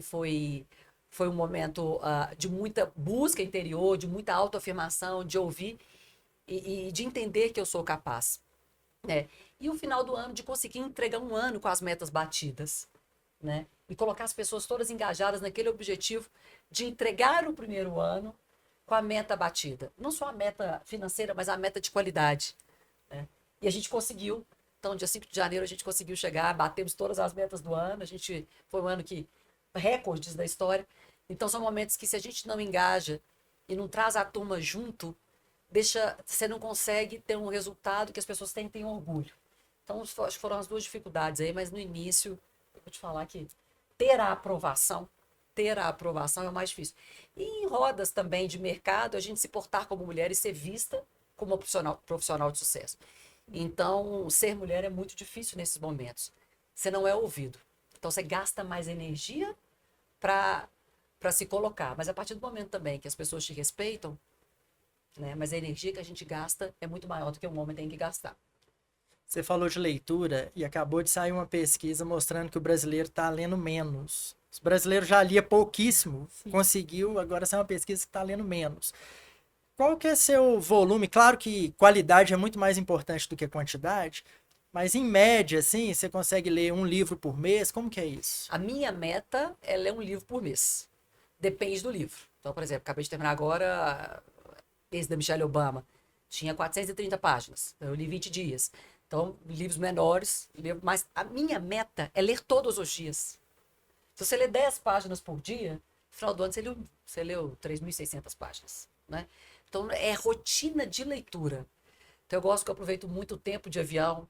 um momento de muita busca interior, de muita autoafirmação, de ouvir e de entender que eu sou capaz. Né? E o final do ano, de conseguir entregar um ano com as metas batidas. Né? E colocar as pessoas todas engajadas naquele objetivo de entregar o primeiro ano com a meta batida. Não só a meta financeira, mas a meta de qualidade, né? E a gente conseguiu. Então, dia 5 de janeiro, a gente conseguiu chegar, batemos todas as metas do ano. Foi um ano que recordes da história. Então, são momentos que, se a gente não engaja e não traz a turma junto, você não consegue ter um resultado que as pessoas tenham orgulho. Então, acho que foram as duas dificuldades aí, mas no início, eu vou te falar que ter a aprovação é o mais difícil. E em rodas também de mercado, a gente se portar como mulher e ser vista como uma profissional de sucesso. Então, ser mulher é muito difícil nesses momentos. Você não é ouvido. Então, você gasta mais energia para se colocar. Mas a partir do momento também que as pessoas te respeitam, né, mas a energia que a gente gasta é muito maior do que um homem tem que gastar. Você falou de leitura e acabou de sair uma pesquisa mostrando que o brasileiro está lendo menos. Os brasileiros já lia pouquíssimo, conseguiu, agora saiu uma pesquisa que está lendo menos. Qual que é seu volume? Claro que qualidade é muito mais importante do que quantidade, mas em média, assim, você consegue ler um livro por mês? Como que é isso? A minha meta é ler um livro por mês. Depende do livro. Então, por exemplo, acabei de terminar agora esse da Michelle Obama. Tinha 430 páginas. Eu li 20 dias. Então, livros menores. Mas a minha meta é ler todos os dias. Se você ler 10 páginas por dia, no final do ano você leu 3.600 páginas, né? Então, é rotina de leitura. Então, eu gosto que eu aproveito muito o tempo de avião.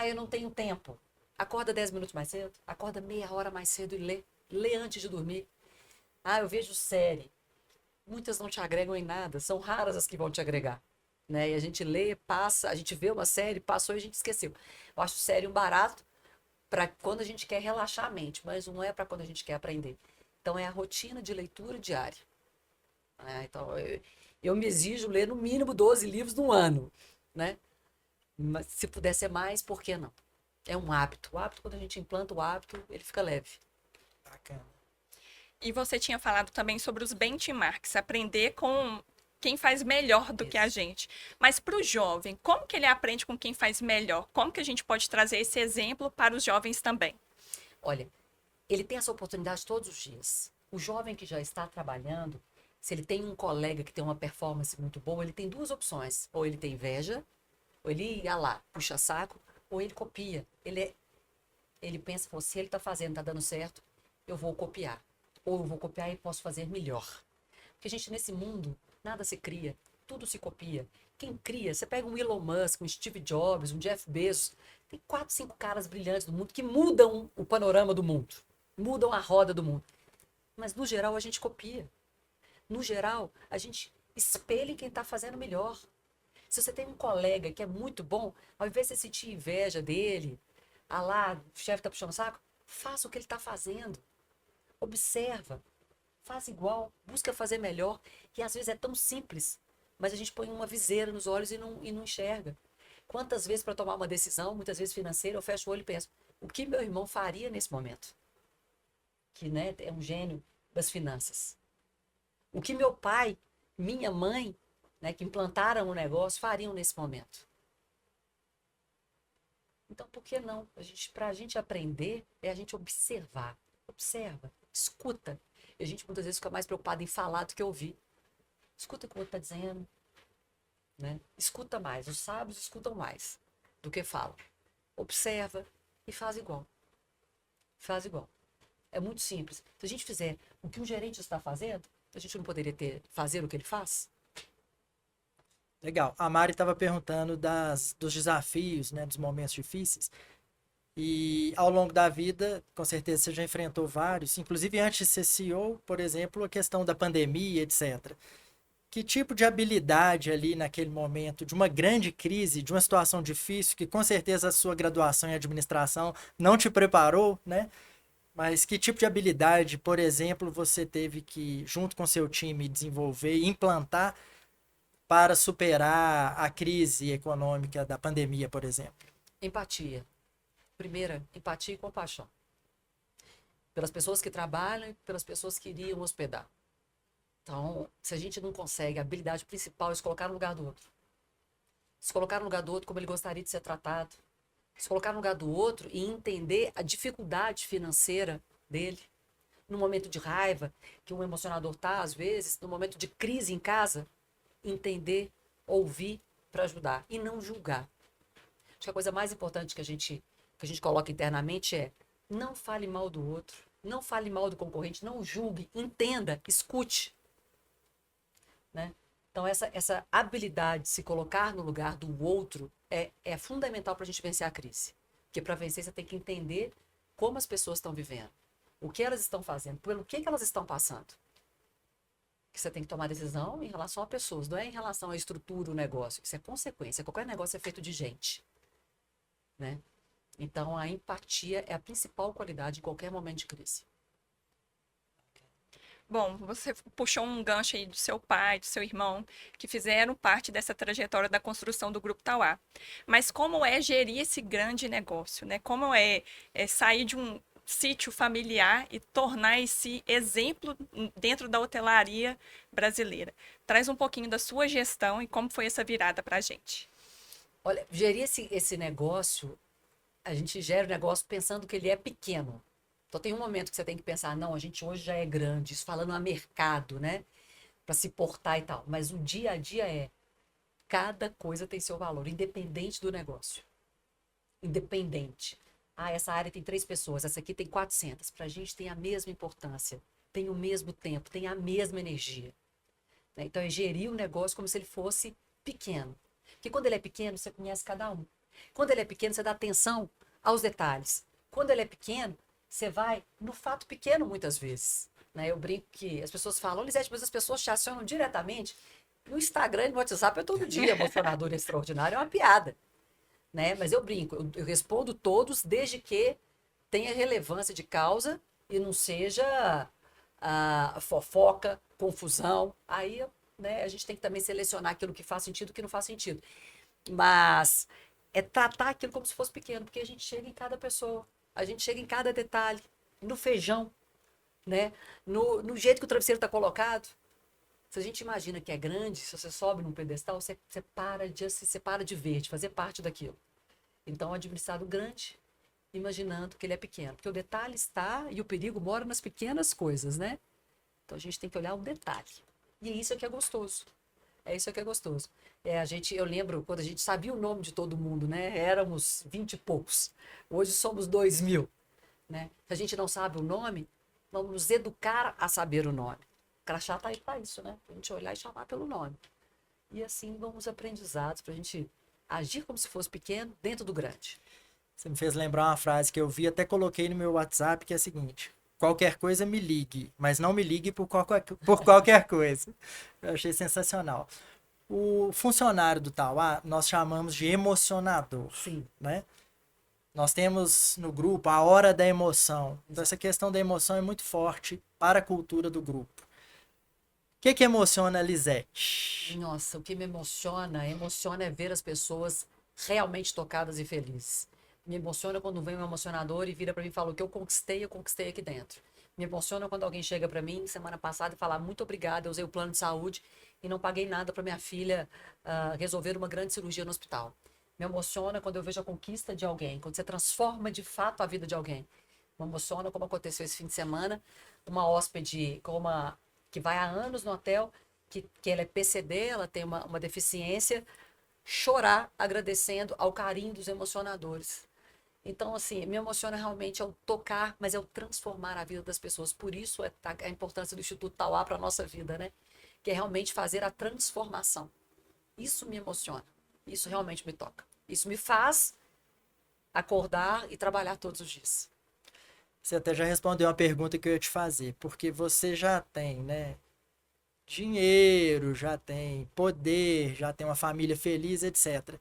Eu não tenho tempo. Acorda 10 minutos mais cedo, acorda meia hora mais cedo e lê. Lê antes de dormir. Eu vejo série. Muitas não te agregam em nada. São raras as que vão te agregar, né? E a gente lê, passa, a gente vê uma série, passou e a gente esqueceu. Eu acho série um barato para quando a gente quer relaxar a mente, mas não é para quando a gente quer aprender. Então, é a rotina de leitura diária. Então, eu me exijo ler no mínimo 12 livros no ano, né? Mas se puder ser mais, por que não? É um hábito. O hábito, quando a gente implanta o hábito, ele fica leve. Bacana. E você tinha falado também sobre os benchmarks, aprender com quem faz melhor do que a gente. Mas para o jovem, como que ele aprende com quem faz melhor? Como que a gente pode trazer esse exemplo para os jovens também? Olha, ele tem essa oportunidade todos os dias. O jovem que já está trabalhando, se ele tem um colega que tem uma performance muito boa, ele tem duas opções. Ou ele tem inveja, ou ele, puxa saco, ou ele copia. Ele pensa, se ele está fazendo, está dando certo, eu vou copiar. Ou eu vou copiar e posso fazer melhor. Porque, gente, nesse mundo, nada se cria, tudo se copia. Quem cria, você pega um Elon Musk, um Steve Jobs, um Jeff Bezos, tem 4, 5 caras brilhantes do mundo que mudam o panorama do mundo, mudam a roda do mundo. Mas, no geral, a gente copia. No geral, a gente espelha em quem está fazendo melhor. Se você tem um colega que é muito bom, ao invés de você sentir inveja dele, o chefe está puxando o saco, faça o que ele está fazendo. Observa, faz igual, busca fazer melhor. E às vezes é tão simples, mas a gente põe uma viseira nos olhos e não enxerga. Quantas vezes para tomar uma decisão, muitas vezes financeira, eu fecho o olho e penso, o que meu irmão faria nesse momento? Que, né, é um gênio das finanças. O que meu pai, minha mãe, né, que implantaram o negócio, fariam nesse momento. Então, por que não? Para a gente aprender, é a gente observar. Observa, escuta. E a gente muitas vezes fica mais preocupado em falar do que ouvir. Escuta o que o outro está dizendo, né? Escuta mais. Os sábios escutam mais do que falam. Observa e faz igual. Faz igual. É muito simples. Se a gente fizer o que um gerente está fazendo, a gente não poderia fazer o que ele faz? Legal. A Mari estava perguntando dos desafios, né, dos momentos difíceis. E ao longo da vida, com certeza você já enfrentou vários, inclusive antes de ser CEO, por exemplo, a questão da pandemia, etc. Que tipo de habilidade ali naquele momento, de uma grande crise, de uma situação difícil, que com certeza a sua graduação em administração não te preparou, né? Mas que tipo de habilidade, por exemplo, você teve que, junto com seu time, desenvolver e implantar para superar a crise econômica da pandemia, por exemplo? Empatia. Primeira, empatia e compaixão. Pelas pessoas que trabalham e pelas pessoas que iriam hospedar. Então, se a gente não consegue, a habilidade principal é se colocar no lugar do outro. Se colocar no lugar do outro como ele gostaria de ser tratado. Se colocar no lugar do outro e entender a dificuldade financeira dele. no momento de raiva, que um emocionador tá, às vezes, no momento de crise em casa, entender, ouvir para ajudar e não julgar. Acho que a coisa mais importante que a gente coloca internamente é: não fale mal do outro, não fale mal do concorrente, não julgue, entenda, escute, né? Então, essa habilidade de se colocar no lugar do outro é fundamental para a gente vencer a crise. Porque para vencer, você tem que entender como as pessoas estão vivendo, o que elas estão fazendo, pelo que elas estão passando. Que você tem que tomar decisão em relação a pessoas, não é em relação à estrutura do negócio. Isso é consequência. Qualquer negócio é feito de gente, né? Então, a empatia é a principal qualidade em qualquer momento de crise. Bom, você puxou um gancho aí do seu pai, do seu irmão, que fizeram parte dessa trajetória da construção do Grupo Tauá. Mas como é gerir esse grande negócio, né? Como é sair de um sítio familiar e tornar esse exemplo dentro da hotelaria brasileira? Traz um pouquinho da sua gestão e como foi essa virada para a gente. Olha, gerir esse negócio, a gente gera o negócio pensando que ele é pequeno. Então tem um momento que você tem que pensar, não, a gente hoje já é grande, isso falando a mercado, né? Para se portar e tal. Mas o dia a dia cada coisa tem seu valor, independente do negócio. Independente. Ah, essa área tem 3 pessoas, essa aqui tem 400. Para a gente tem a mesma importância, tem o mesmo tempo, tem a mesma energia. Né? Então é gerir o negócio como se ele fosse pequeno. Porque quando ele é pequeno, você conhece cada um. Quando ele é pequeno, você dá atenção aos detalhes. Quando ele é pequeno, você vai no fato pequeno muitas vezes. Né? Eu brinco que as pessoas falam, Lisete, mas as pessoas te acionam diretamente no Instagram e no WhatsApp, é todo dia emocionador e extraordinário, é uma piada. Né? Mas eu brinco, eu respondo todos desde que tenha relevância de causa e não seja fofoca, confusão. Aí, né, a gente tem que também selecionar aquilo que faz sentido e o que não faz sentido. Mas é tratar aquilo como se fosse pequeno, porque a gente chega em cada pessoa, a gente chega em cada detalhe, no feijão, né? No jeito que o travesseiro está colocado. Se a gente imagina que é grande, se você sobe num pedestal, você para de ver, de fazer parte daquilo. Então, administrar o grande, imaginando que ele é pequeno. Porque o detalhe está, e o perigo mora nas pequenas coisas, né? Então, a gente tem que olhar o detalhe. E isso é que é gostoso. É isso que é gostoso. Eu lembro quando a gente sabia o nome de todo mundo, né? Éramos 20 e poucos. Hoje somos 2.000. Né? Se a gente não sabe o nome, vamos nos educar a saber o nome. O crachá tá aí para isso, né? Pra gente olhar e chamar pelo nome. E assim vão os aprendizados pra gente agir como se fosse pequeno dentro do grande. Você me fez lembrar uma frase que eu vi, até coloquei no meu WhatsApp, que é a seguinte: qualquer coisa me ligue, mas não me ligue por qualquer coisa. Eu achei sensacional. O funcionário do Tauá, nós chamamos de emocionador. Sim. Né? Nós temos no grupo a hora da emoção. Então, essa questão da emoção é muito forte para a cultura do grupo. O que emociona a Lisete? Nossa, o que me emociona é ver as pessoas realmente tocadas e felizes. Me emociona quando vem um emocionador e vira para mim e fala: o que eu conquistei aqui dentro. Me emociona quando alguém chega para mim semana passada e fala: muito obrigada, eu usei o plano de saúde e não paguei nada para minha filha resolver uma grande cirurgia no hospital. Me emociona quando eu vejo a conquista de alguém, quando você transforma de fato a vida de alguém. Me emociona como aconteceu esse fim de semana, uma hóspede que vai há anos no hotel, que ela é PCD, ela tem uma deficiência, chorar agradecendo ao carinho dos emocionadores. Então, assim, me emociona realmente é o tocar, mas é o transformar a vida das pessoas. Por isso a importância do Instituto Tauá para a nossa vida, né? Que é realmente fazer a transformação. Isso me emociona. Isso realmente me toca. Isso me faz acordar e trabalhar todos os dias. Você até já respondeu uma pergunta que eu ia te fazer, porque você já tem, né, dinheiro, já tem poder, já tem uma família feliz, etc.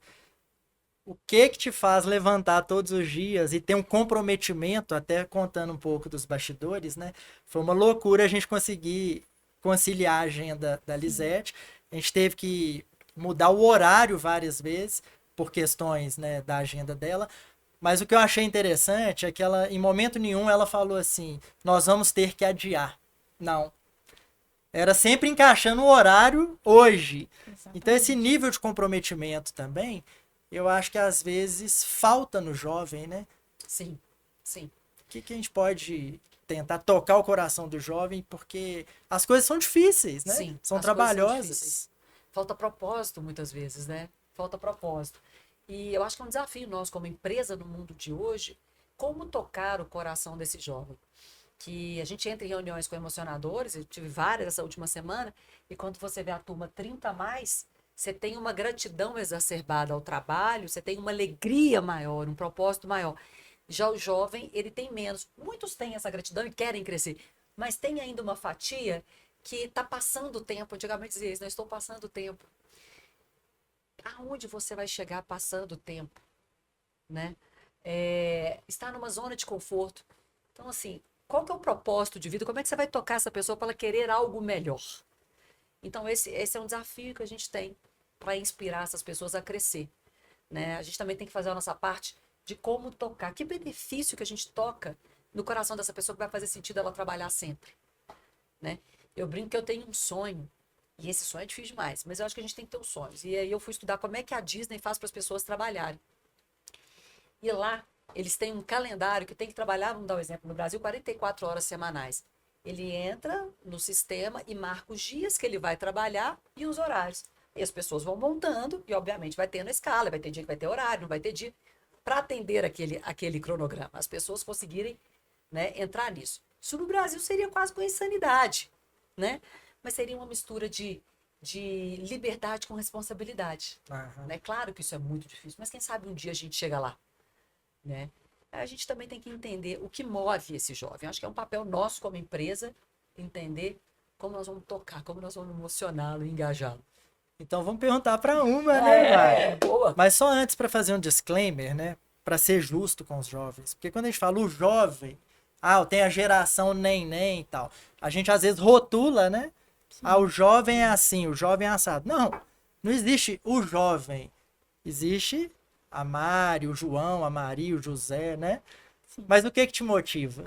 O que te faz levantar todos os dias e ter um comprometimento, até contando um pouco dos bastidores, né? Foi uma loucura a gente conseguir conciliar a agenda da Lisete. A gente teve que mudar o horário várias vezes por questões, né, da agenda dela. Mas o que eu achei interessante é que ela, em momento nenhum, ela falou assim: nós vamos ter que adiar. Não. Era sempre encaixando o horário hoje. Exatamente. Então, esse nível de comprometimento também, eu acho que às vezes falta no jovem, né? Sim, sim. O que a gente pode tentar tocar o coração do jovem, porque as coisas são difíceis, né? Sim, São as coisas são trabalhosas. difíceis. Falta propósito muitas vezes, né? Falta propósito. E eu acho que é um desafio nós, como empresa no mundo de hoje, como tocar o coração desse jovem. Que a gente entra em reuniões com emocionadores, eu tive várias essa última semana, e quando você vê a turma 30 a mais, você tem uma gratidão exacerbada ao trabalho, você tem uma alegria maior, um propósito maior. Já o jovem, ele tem menos. Muitos têm essa gratidão e querem crescer, mas tem ainda uma fatia que está passando o tempo. Antigamente dizia isso, não estou passando o tempo. Aonde você vai chegar passando o tempo? Né? Está numa zona de conforto. Então, assim, qual que é o propósito de vida? Como é que você vai tocar essa pessoa para ela querer algo melhor? Então, esse é um desafio que a gente tem para inspirar essas pessoas a crescer. Né? A gente também tem que fazer a nossa parte de como tocar. Que benefício que a gente toca no coração dessa pessoa que vai fazer sentido ela trabalhar sempre. Né? Eu brinco que eu tenho um sonho, e esse sonho é difícil demais, mas eu acho que a gente tem que ter os sonhos. E aí eu fui estudar como é que a Disney faz para as pessoas trabalharem. E lá, eles têm um calendário que tem que trabalhar, vamos dar um exemplo, no Brasil, 44 horas semanais. Ele entra no sistema e marca os dias que ele vai trabalhar e os horários. E as pessoas vão montando e, obviamente, vai tendo a escala, vai ter dia que vai ter horário, não vai ter dia, para atender aquele cronograma. As pessoas conseguirem, né, entrar nisso. Isso no Brasil seria quase com insanidade, né? Mas seria uma mistura de liberdade com responsabilidade. Né? Claro que isso é muito difícil, mas quem sabe um dia a gente chega lá. Né? A gente também tem que entender o que move esse jovem. Acho que é um papel nosso como empresa entender como nós vamos tocar, como nós vamos emocioná-lo e engajá-lo. Então vamos perguntar para uma, né, Mari? Boa. Mas só antes para fazer um disclaimer, né? Para ser justo com os jovens. Porque quando a gente fala o jovem, tem a geração nem e tal. A gente às vezes rotula, né? O jovem é assim, o jovem é assado. Não existe o jovem. Existe a Mari, o João, a Maria, o José, né? Sim. Mas o que te motiva?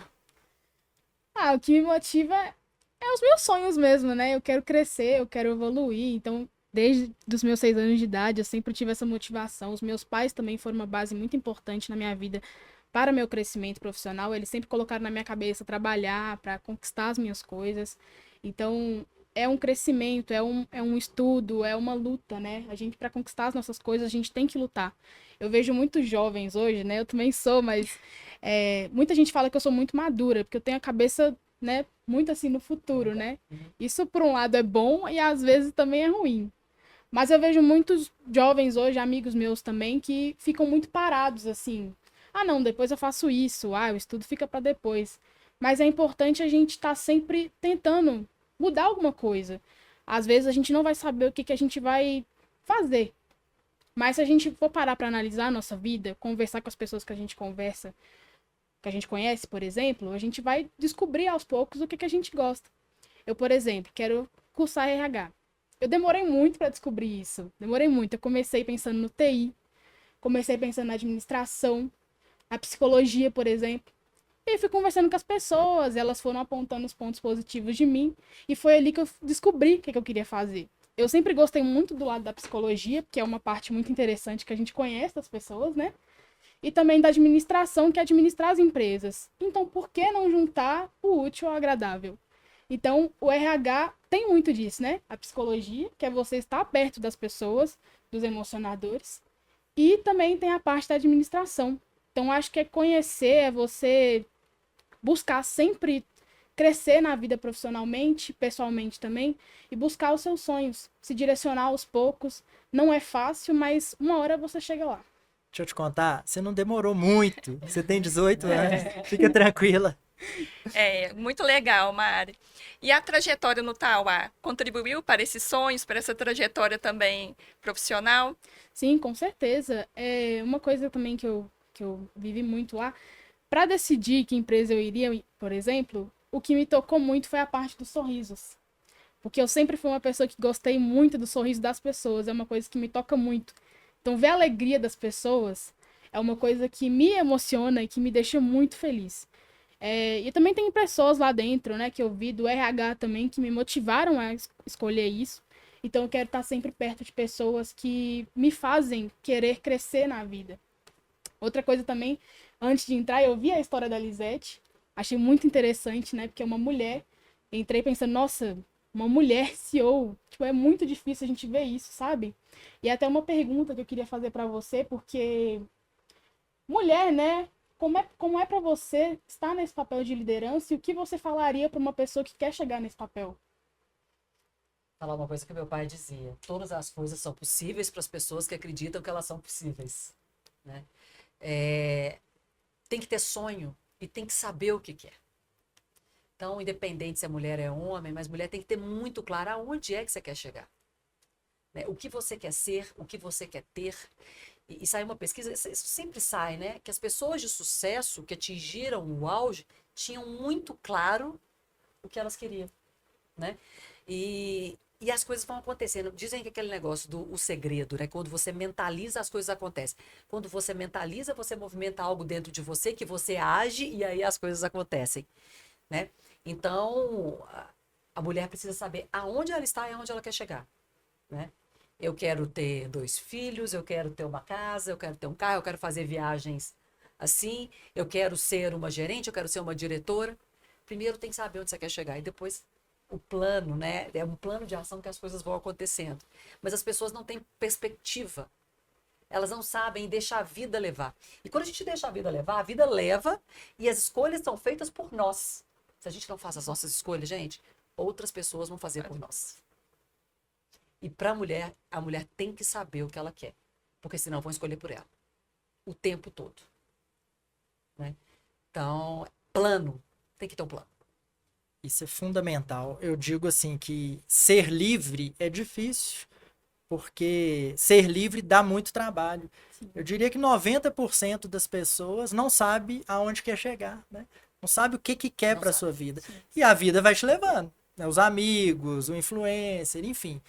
O que me motiva é os meus sonhos mesmo, né? Eu quero crescer, eu quero evoluir. Então, desde os meus 6 anos de idade, eu sempre tive essa motivação. Os meus pais também foram uma base muito importante na minha vida para meu crescimento profissional. Eles sempre colocaram na minha cabeça trabalhar para conquistar as minhas coisas. Então, é um crescimento, é um estudo, é uma luta, né? A gente, para conquistar as nossas coisas, a gente tem que lutar. Eu vejo muitos jovens hoje, né? Eu também sou, mas muita gente fala que eu sou muito madura, porque eu tenho a cabeça, né, muito assim no futuro, né? Isso, por um lado, é bom e às vezes também é ruim. Mas eu vejo muitos jovens hoje, amigos meus também, que ficam muito parados, assim. Não, depois eu faço isso. O estudo fica para depois. Mas é importante a gente estar sempre tentando mudar alguma coisa. Às vezes a gente não vai saber o que a gente vai fazer. Mas se a gente for parar para analisar a nossa vida, conversar com as pessoas que a gente conversa, que a gente conhece, por exemplo, a gente vai descobrir aos poucos o que a gente gosta. Eu, por exemplo, quero cursar RH. Eu demorei muito para descobrir isso. Demorei muito. Eu comecei pensando no TI, comecei pensando na administração, na psicologia, por exemplo. E aí fui conversando com as pessoas, elas foram apontando os pontos positivos de mim, e foi ali que eu descobri o que eu queria fazer. Eu sempre gostei muito do lado da psicologia, porque é uma parte muito interessante que a gente conhece das pessoas, né? E também da administração, que é administrar as empresas. Então, por que não juntar o útil ao agradável? Então, o RH tem muito disso, né? A psicologia, que é você estar perto das pessoas, dos emocionadores, e também tem a parte da administração. Então, acho que é conhecer, é você buscar sempre crescer na vida profissionalmente, pessoalmente também, e buscar os seus sonhos, se direcionar aos poucos. Não é fácil, mas uma hora você chega lá. Deixa eu te contar, você não demorou muito. Você tem 18 anos, fica tranquila. Muito legal, Mari. E a trajetória no Tauá contribuiu para esses sonhos, para essa trajetória também profissional? Sim, com certeza. Uma coisa também que eu vivi muito lá, para decidir que empresa eu iria, por exemplo, o que me tocou muito foi a parte dos sorrisos. Porque eu sempre fui uma pessoa que gostei muito do sorriso das pessoas, é uma coisa que me toca muito. Então, ver a alegria das pessoas é uma coisa que me emociona e que me deixa muito feliz. E também tem pessoas lá dentro, né, que eu vi do RH também, que me motivaram a escolher isso. Então, eu quero estar sempre perto de pessoas que me fazem querer crescer na vida. Outra coisa também, antes de entrar, eu vi a história da Lisete. Achei muito interessante, né? Porque é uma mulher. Entrei pensando, nossa, uma mulher CEO. Tipo, é muito difícil a gente ver isso, sabe? E até uma pergunta que eu queria fazer pra você, porque mulher, né? Como é para você estar nesse papel de liderança e o que você falaria para uma pessoa que quer chegar nesse papel? Falar uma coisa que meu pai dizia: todas as coisas são possíveis para as pessoas que acreditam que elas são possíveis, né? Tem que ter sonho e tem que saber o que quer. Então, independente se a mulher é homem, mas mulher tem que ter muito claro aonde é que você quer chegar, né? O que você quer ser, o que você quer ter. E sai uma pesquisa, isso sempre sai, né? Que as pessoas de sucesso que atingiram o auge tinham muito claro o que elas queriam, né? E as coisas vão acontecendo. Dizem que aquele negócio do o segredo, né? Quando você mentaliza, as coisas acontecem. Quando você mentaliza, você movimenta algo dentro de você que você age e aí as coisas acontecem, né? Então, a mulher precisa saber aonde ela está e aonde ela quer chegar, né? Eu quero ter 2 filhos, eu quero ter uma casa, eu quero ter um carro, eu quero fazer viagens assim, eu quero ser uma gerente, eu quero ser uma diretora. Primeiro tem que saber onde você quer chegar e depois o plano, né? É um plano de ação que as coisas vão acontecendo. Mas as pessoas não têm perspectiva. Elas não sabem deixar a vida levar. E quando a gente deixa a vida leva e as escolhas são feitas por nós. Se a gente não faz as nossas escolhas, gente, outras pessoas vão fazer por nós. E para a mulher tem que saber o que ela quer, porque senão vão escolher por ela o tempo todo, né? Então, plano, tem que ter um plano. Isso é fundamental. Eu digo assim que ser livre é difícil, porque ser livre dá muito trabalho. Eu diria que 90% das pessoas não sabe aonde quer chegar, né? Não sabe o que quer Não para sabe. sua vida. E a vida vai te levando, né? Os amigos, o influencer, enfim.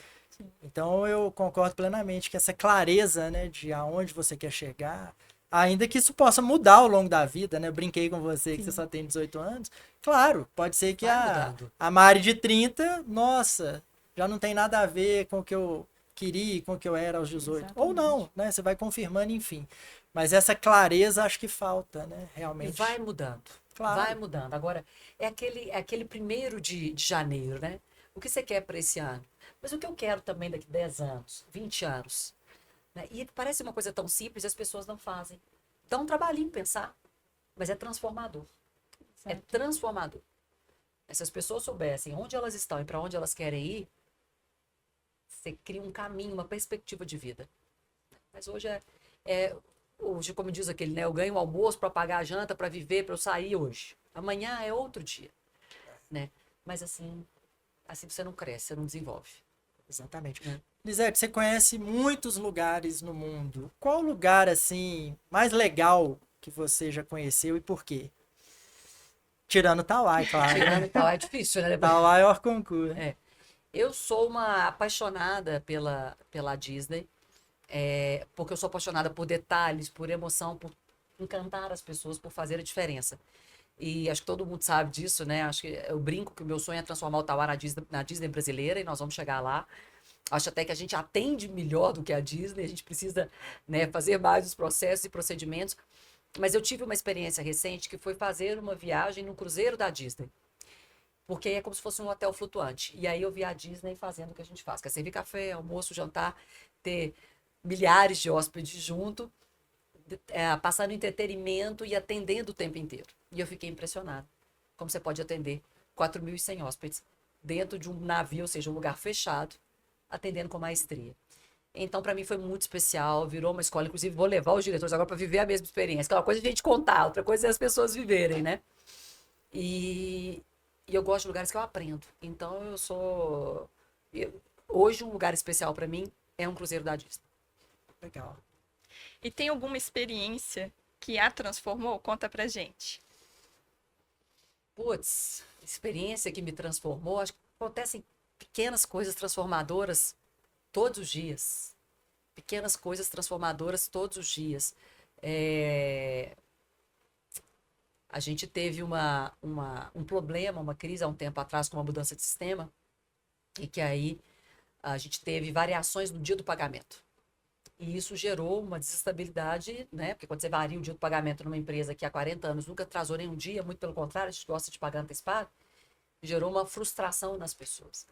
Então eu concordo plenamente que essa clareza, né, de aonde você quer chegar, ainda que isso possa mudar ao longo da vida, né? Eu brinquei com você que você só tem 18 anos. Claro, pode ser que Vai mudando. a Mari de 30, nossa, já não tem nada a ver com o que eu queria, com o que eu era aos 18. Ou não, né? Você vai confirmando, enfim. Mas essa clareza acho que falta, né? E Realmente. vai mudando. Claro. Vai mudando. Agora, é aquele 1º de janeiro, né? O que você quer para esse ano? Mas o que eu quero também daqui 10 anos, 20 anos? Né? E parece uma coisa tão simples e as pessoas não fazem. Dá um trabalhinho pensar, mas é transformador. É transformador. Se as pessoas soubessem onde elas estão e para onde elas querem ir, você cria um caminho, uma perspectiva de vida. Mas hoje hoje, como diz aquele, né? Eu ganho o almoço para pagar a janta, para viver, para eu sair hoje. Amanhã é outro dia, né? Mas assim você não cresce, você não desenvolve. Exatamente. Lisete, você conhece muitos lugares no mundo. Qual lugar, assim, mais legal que você já conheceu e por quê? Tirando Tauá, claro. Tirando e tal, é difícil, né? Tauá é o concurso. Eu sou uma apaixonada pela Disney, porque eu sou apaixonada por detalhes, por emoção, por encantar as pessoas, por fazer a diferença. E acho que todo mundo sabe disso, né? Acho que eu brinco que o meu sonho é transformar o Tauá na Disney brasileira e nós vamos chegar lá. Acho até que a gente atende melhor do que a Disney, a gente precisa, né, fazer mais os processos e procedimentos. Mas eu tive uma experiência recente que foi fazer uma viagem no cruzeiro da Disney. Porque é como se fosse um hotel flutuante. E aí eu vi a Disney fazendo o que a gente faz, que é servir café, almoço, jantar, ter milhares de hóspedes junto, passando entretenimento e atendendo o tempo inteiro. E eu fiquei impressionada. Como você pode atender 4.100 hóspedes dentro de um navio, ou seja, um lugar fechado, atendendo com maestria. Então, para mim, foi muito especial, virou uma escola. Inclusive, vou levar os diretores agora para viver a mesma experiência. Que é uma coisa de a gente contar, outra coisa é as pessoas viverem, né? E eu gosto de lugares que eu aprendo. Então, hoje, um lugar especial para mim é um cruzeiro da Disney. Legal. E tem alguma experiência que a transformou? Conta pra gente. Putz, experiência que me transformou. Acho que acontecem pequenas coisas transformadoras todos os dias. Pequenas coisas transformadoras todos os dias. A gente teve um problema, uma crise há um tempo atrás com uma mudança de sistema e que aí a gente teve variações no dia do pagamento. E isso gerou uma desestabilidade, né? Porque quando você varia o dia do pagamento numa empresa que há 40 anos nunca atrasou nenhum dia, muito pelo contrário, a gente gosta de pagar antecipado, gerou uma frustração nas pessoas.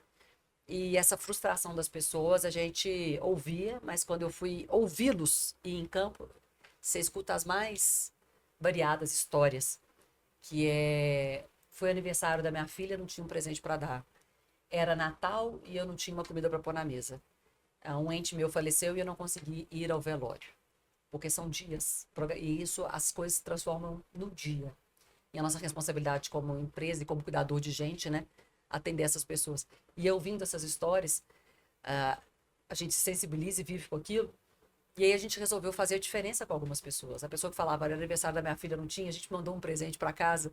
E essa frustração das pessoas a gente ouvia, mas quando eu fui ouvi-los e em campo, você escuta as mais variadas histórias, que foi aniversário da minha filha, não tinha um presente para dar. Era Natal e eu não tinha uma comida para pôr na mesa. Um ente meu faleceu e eu não consegui ir ao velório. Porque são dias. E isso, as coisas se transformam no dia. E a nossa responsabilidade como empresa e como cuidador de gente, né? Atender essas pessoas. E eu ouvindo essas histórias, a gente se sensibiliza e vive com aquilo. E aí a gente resolveu fazer a diferença com algumas pessoas. A pessoa que falava, era aniversário da minha filha, não tinha, a gente mandou um presente para casa,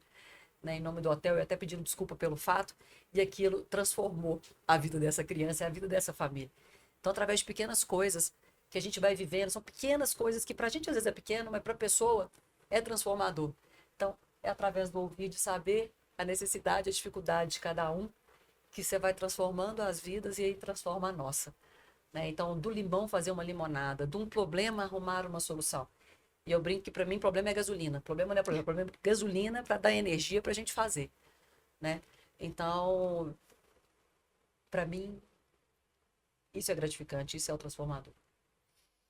né, em nome do hotel, e até pedindo desculpa pelo fato. E aquilo transformou a vida dessa criança e a vida dessa família. Então, através de pequenas coisas que a gente vai vivendo, são pequenas coisas que pra gente às vezes é pequeno, mas pra pessoa é transformador. Então, é através do ouvir, de saber a necessidade, a dificuldade de cada um, que você vai transformando as vidas e aí transforma a nossa. Né? Então, do limão fazer uma limonada, de um problema arrumar uma solução. E eu brinco que pra mim problema é gasolina. Problema não é problema é gasolina pra dar energia pra gente fazer. Né? Então, pra mim, isso é gratificante, isso é o transformador.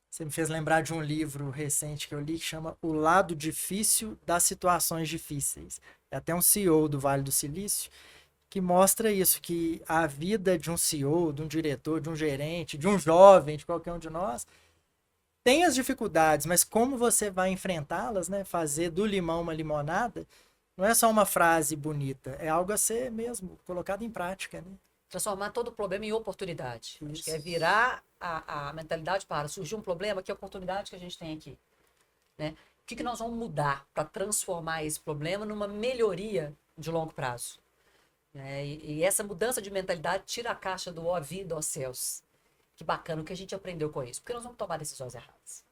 Você me fez lembrar de um livro recente que eu li que chama O Lado Difícil das Situações Difíceis. É até um CEO do Vale do Silício que mostra isso, que a vida de um CEO, de um diretor, de um gerente, de um jovem, de qualquer um de nós, tem as dificuldades, mas como você vai enfrentá-las, né? Fazer do limão uma limonada, não é só uma frase bonita, é algo a ser mesmo colocado em prática, né? Transformar todo problema em oportunidade. Isso. Acho que é virar a mentalidade para surgir um problema, que oportunidade que a gente tem aqui. Né? O que nós vamos mudar para transformar esse problema numa melhoria de longo prazo? Né? E essa mudança de mentalidade tira a caixa do ó vida, ó céus. Que bacana o que a gente aprendeu com isso. Porque nós vamos tomar decisões erradas.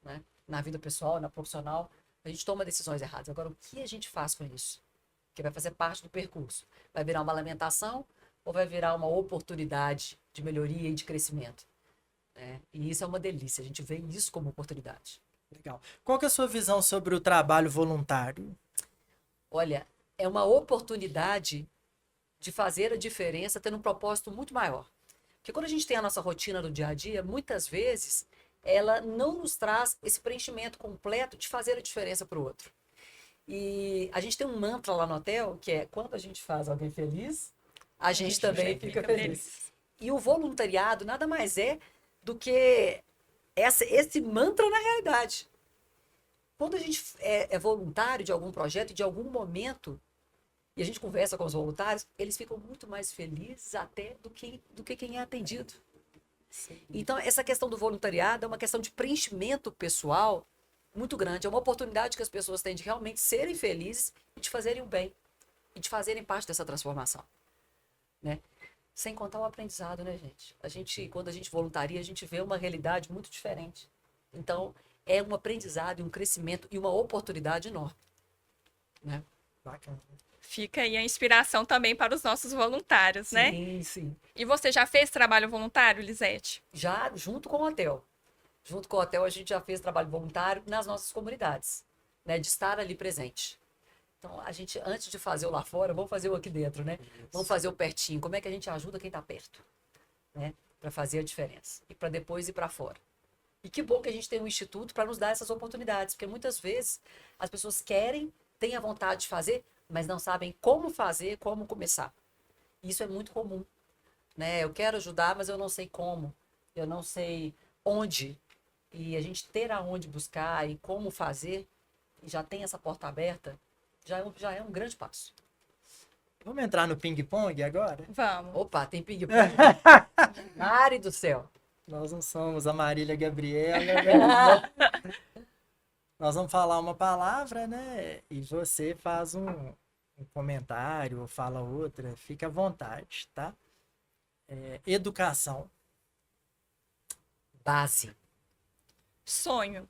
Né? Na vida pessoal, na profissional, a gente toma decisões erradas. Agora, o que a gente faz com isso? Que vai fazer parte do percurso. Vai virar uma lamentação ou vai virar uma oportunidade de melhoria e de crescimento? E isso é uma delícia, a gente vê isso como oportunidade. Legal. Qual que é a sua visão sobre o trabalho voluntário? Olha, é uma oportunidade de fazer a diferença tendo um propósito muito maior. Porque quando a gente tem a nossa rotina do dia a dia, muitas vezes ela não nos traz esse preenchimento completo de fazer a diferença para o outro. E a gente tem um mantra lá no hotel, que é: quando a gente faz alguém feliz, a gente também fica feliz. E o voluntariado nada mais é do que esse mantra na realidade. Quando a gente é voluntário de algum projeto, de algum momento, e a gente conversa com os voluntários, eles ficam muito mais felizes até do que quem é atendido. Sim. Então, essa questão do voluntariado é uma questão de preenchimento pessoal muito grande. É uma oportunidade que as pessoas têm de realmente serem felizes e de fazerem o bem. E de fazerem parte dessa transformação. Né? Sem contar o aprendizado, né, gente? Quando a gente voluntaria, a gente vê uma realidade muito diferente. Então, é um aprendizado, um crescimento e uma oportunidade enorme. Né? Bacana. Fica aí a inspiração também para os nossos voluntários, né? Sim, sim. E você já fez trabalho voluntário, Lisete? Já junto com o hotel. Junto com o hotel, a gente já fez trabalho voluntário nas nossas comunidades, né? De estar ali presente. Então, a gente, antes de fazer o lá fora, vamos fazer o aqui dentro, né? Isso. Vamos fazer o pertinho. Como é que a gente ajuda quem está perto, né? Para fazer a diferença. E para depois ir para fora. E que bom que a gente tem um instituto para nos dar essas oportunidades. Porque muitas vezes as pessoas querem, têm a vontade de fazer, mas não sabem como fazer, como começar. Isso é muito comum, né? Eu quero ajudar, mas eu não sei como. Eu não sei onde. E a gente ter aonde buscar e como fazer, e já tem essa porta aberta, já é um grande passo. Vamos entrar no ping-pong agora? Vamos. Opa, tem ping-pong. Mari do céu. Nós não somos a Marília Gabriela, né? Nós vamos falar uma palavra, né? E você faz um comentário ou fala outra. Fica à vontade, tá? Educação. Base. Sonho.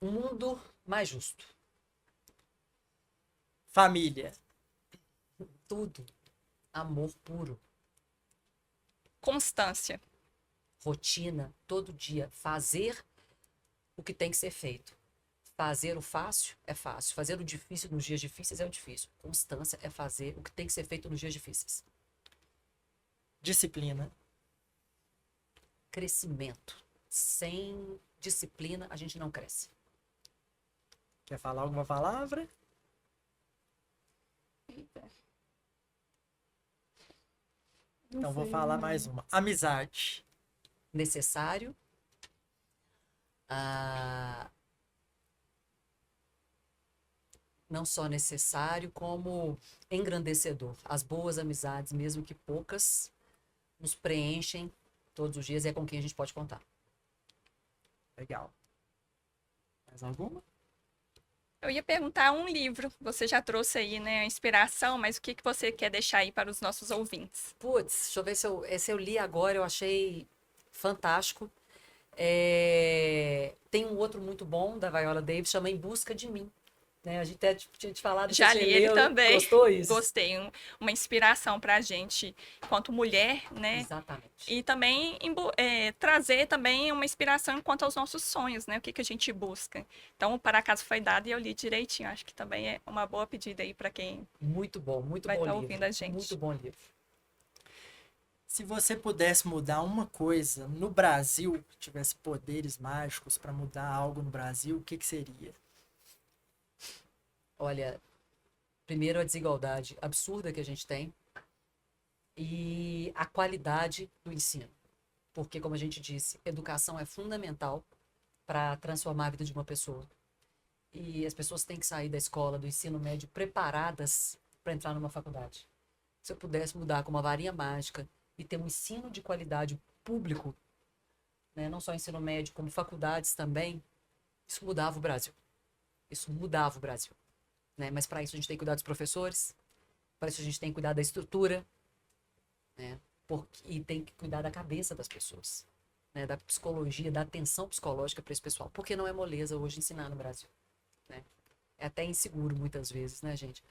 Um mundo mais justo. Família. Tudo. Amor puro. Constância. rotina, todo dia, fazer o que tem que ser feito. Fazer o fácil é fácil. Fazer o difícil nos dias difíceis é o difícil. Constância é fazer o que tem que ser feito nos dias difíceis. Disciplina. Crescimento. Sem disciplina, a gente não cresce. Quer falar alguma palavra? Então vou falar mais uma. Amizade. Necessário. Ah, não só necessário, como engrandecedor. As boas amizades, mesmo que poucas, nos preenchem todos os dias e é com quem a gente pode contar. Legal. Mais alguma? Eu ia perguntar um livro. Você já trouxe aí, né, a inspiração, mas o que que você quer deixar aí para os nossos ouvintes? Putz, deixa eu ver se esse eu li agora, eu achei fantástico. Tem um outro muito bom, da Viola Davis, chama Em Busca de Mim. Né? A gente até tinha te falado. Já você li ele leu, também. Gostou isso? Gostei. Uma inspiração para a gente, enquanto mulher, né? Exatamente. E também trazer também uma inspiração quanto aos nossos sonhos, né? O que que a gente busca. Então, o Para Casa Foi Dado e eu li direitinho. Acho que também é uma boa pedida aí para quem Muito vai bom estar livro. ouvindo a gente. Muito bom livro. Se você pudesse mudar uma coisa no Brasil, tivesse poderes mágicos para mudar algo no Brasil, o que que seria? Olha, primeiro a desigualdade absurda que a gente tem e a qualidade do ensino. Porque, como a gente disse, educação é fundamental para transformar a vida de uma pessoa. E as pessoas têm que sair da escola, do ensino médio, preparadas para entrar numa faculdade. Se eu pudesse mudar com uma varinha mágica e ter um ensino de qualidade público, né, não só ensino médio, como faculdades também, isso mudava o Brasil. Isso mudava o Brasil. Né? Mas para isso a gente tem que cuidar dos professores, para isso a gente tem que cuidar da estrutura, né? E tem que cuidar da cabeça das pessoas, né? Da psicologia, da atenção psicológica para esse pessoal, porque não é moleza hoje ensinar no Brasil, né? É até inseguro muitas vezes, né, gente?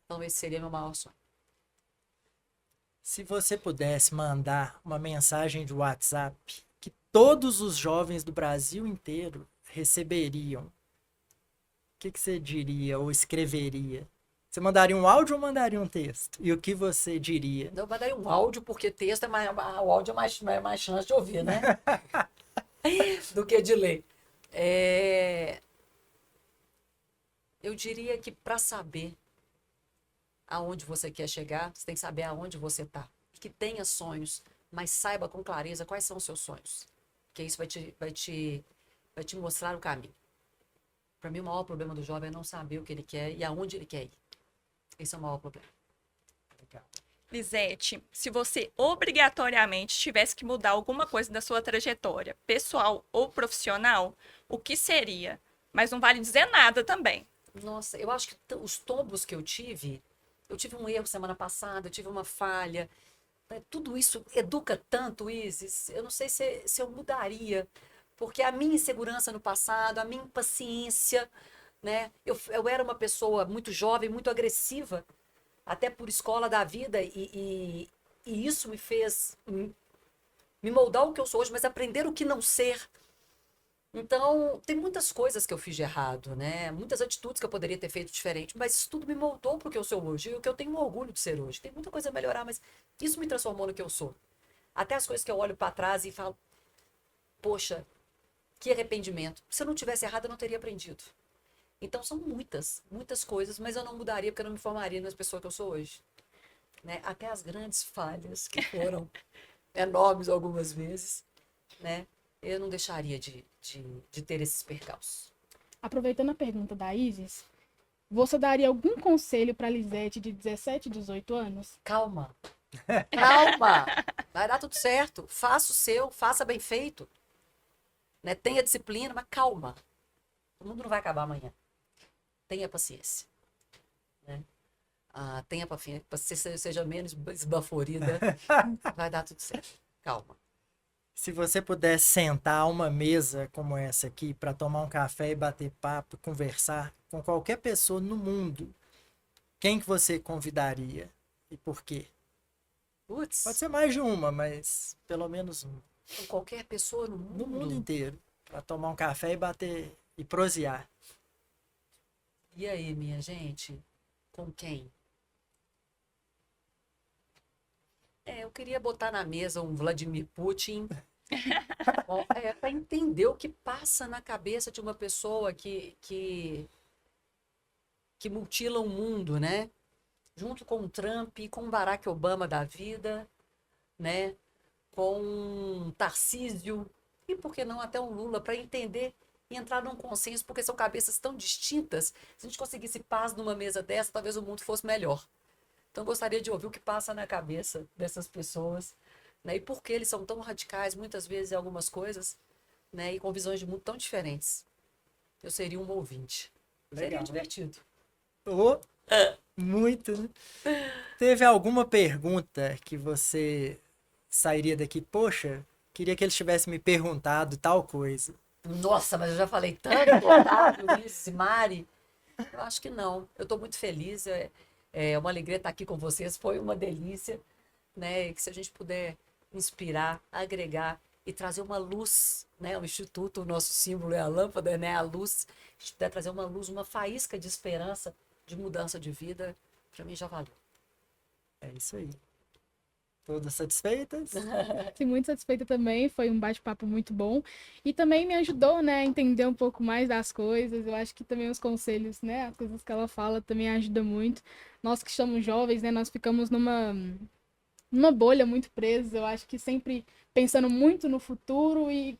Então esse seria meu maior sonho. Se você pudesse mandar uma mensagem de WhatsApp que todos os jovens do Brasil inteiro receberiam, o que você diria ou escreveria? Você mandaria um áudio ou mandaria um texto? E o que você diria? Eu mandaria um áudio, porque texto o áudio é mais chance de ouvir, né? Do que de ler. Eu diria que para saber aonde você quer chegar, você tem que saber aonde você está. Que tenha sonhos, mas saiba com clareza quais são os seus sonhos. Porque isso vai te mostrar o caminho. Para mim, o maior problema do jovem é não saber o que ele quer e aonde ele quer ir. Esse é o maior problema. Legal. Lisete, se você obrigatoriamente tivesse que mudar alguma coisa da sua trajetória, pessoal ou profissional, o que seria? Mas não vale dizer nada também. Nossa, eu acho que os tombos que eu tive um erro semana passada, eu tive uma falha. Tudo isso educa tanto, Isis. Eu não sei se eu mudaria. Porque a minha insegurança no passado, a minha impaciência, né? Eu era uma pessoa muito jovem, muito agressiva, até por escola da vida, e isso me fez me moldar o que eu sou hoje, mas aprender o que não ser. Então, tem muitas coisas que eu fiz de errado, né? Muitas atitudes que eu poderia ter feito diferente, mas isso tudo me moldou para o que eu sou hoje, e o que eu tenho orgulho de ser hoje. Tem muita coisa a melhorar, mas isso me transformou no que eu sou. Até as coisas que eu olho para trás e falo, poxa, que arrependimento. Se eu não tivesse errado, eu não teria aprendido. Então, são muitas coisas, mas eu não mudaria porque eu não me formaria nas pessoas que eu sou hoje. Né? Até as grandes falhas, que foram enormes algumas vezes, né? Eu não deixaria de ter esses percalços. Aproveitando a pergunta da Isis, você daria algum conselho para a Lisete de 17, 18 anos? Calma. Calma. Vai dar tudo certo. Faça o seu, faça bem feito. Né? Tenha disciplina, mas calma. O mundo não vai acabar amanhã. Tenha paciência. Né? Tenha paciência, seja menos esbaforida. Vai dar tudo certo. Calma. Se você pudesse sentar a uma mesa como essa aqui para tomar um café e bater papo, conversar com qualquer pessoa no mundo, quem que você convidaria e por quê? Putz. Pode ser mais de uma, mas pelo menos uma. com qualquer pessoa no No mundo mundo. inteiro. Pra tomar um café e bater e prosear. E aí, minha gente? Com quem? Eu queria botar na mesa um Vladimir Putin. Para entender o que passa na cabeça de uma pessoa que mutila o mundo, né? Junto com o Trump, com o Barack Obama da vida, né? Com Tarcísio e, por que não, até um Lula, para entender e entrar num consenso, porque são cabeças tão distintas. Se a gente conseguisse paz numa mesa dessa, talvez o mundo fosse melhor. Então, gostaria de ouvir o que passa na cabeça dessas pessoas, né? E por que eles são tão radicais, muitas vezes, em algumas coisas, né? E com visões de mundo tão diferentes. Eu seria um ouvinte. Seria Legal. divertido. Oh, muito, né? Teve alguma pergunta que você sairia daqui? Poxa, queria que eles tivessem me perguntado tal coisa. Nossa, mas eu já falei tanto, Otávio, Ulisses, Mari. Eu acho que não. Eu estou muito feliz. É uma alegria estar aqui com vocês. Foi uma delícia, né? E que se a gente puder inspirar, agregar e trazer uma luz, né? O Instituto, o nosso símbolo é a lâmpada, né? A luz. A gente puder trazer uma luz, uma faísca de esperança, de mudança de vida, para mim já valeu. É isso aí. Todas satisfeitas? Fiquei muito satisfeita também, foi um bate-papo muito bom. E também me ajudou, né, a entender um pouco mais das coisas. Eu acho que também os conselhos, né, as coisas que ela fala também ajudam muito. Nós que somos jovens, né, nós ficamos numa bolha muito presos. Eu acho que sempre pensando muito no futuro e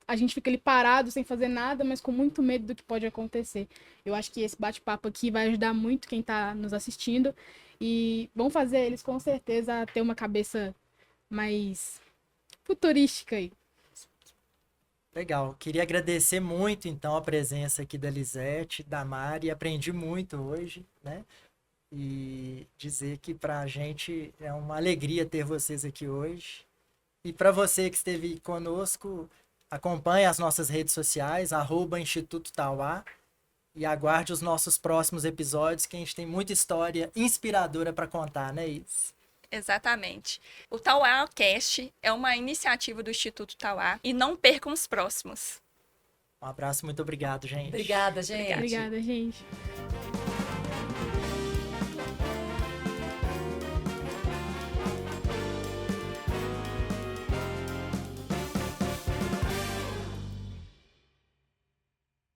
a gente fica ali parado, sem fazer nada, mas com muito medo do que pode acontecer. Eu acho que esse bate-papo aqui vai ajudar muito quem está nos assistindo e vão fazer eles com certeza a ter uma cabeça mais futurística aí. Legal. Queria agradecer muito, então, a presença aqui da Lisete, da Mari. Aprendi muito hoje, né? E dizer que pra gente é uma alegria ter vocês aqui hoje. E para você que esteve conosco, acompanhe as nossas redes sociais, @Instituto Tauá, e aguarde os nossos próximos episódios, que a gente tem muita história inspiradora para contar, né, Is? Exatamente. O Tauá Cast é uma iniciativa do Instituto Tauá e não percam os próximos. Um abraço, muito obrigado, gente. Obrigada, gente. Obrigada, gente.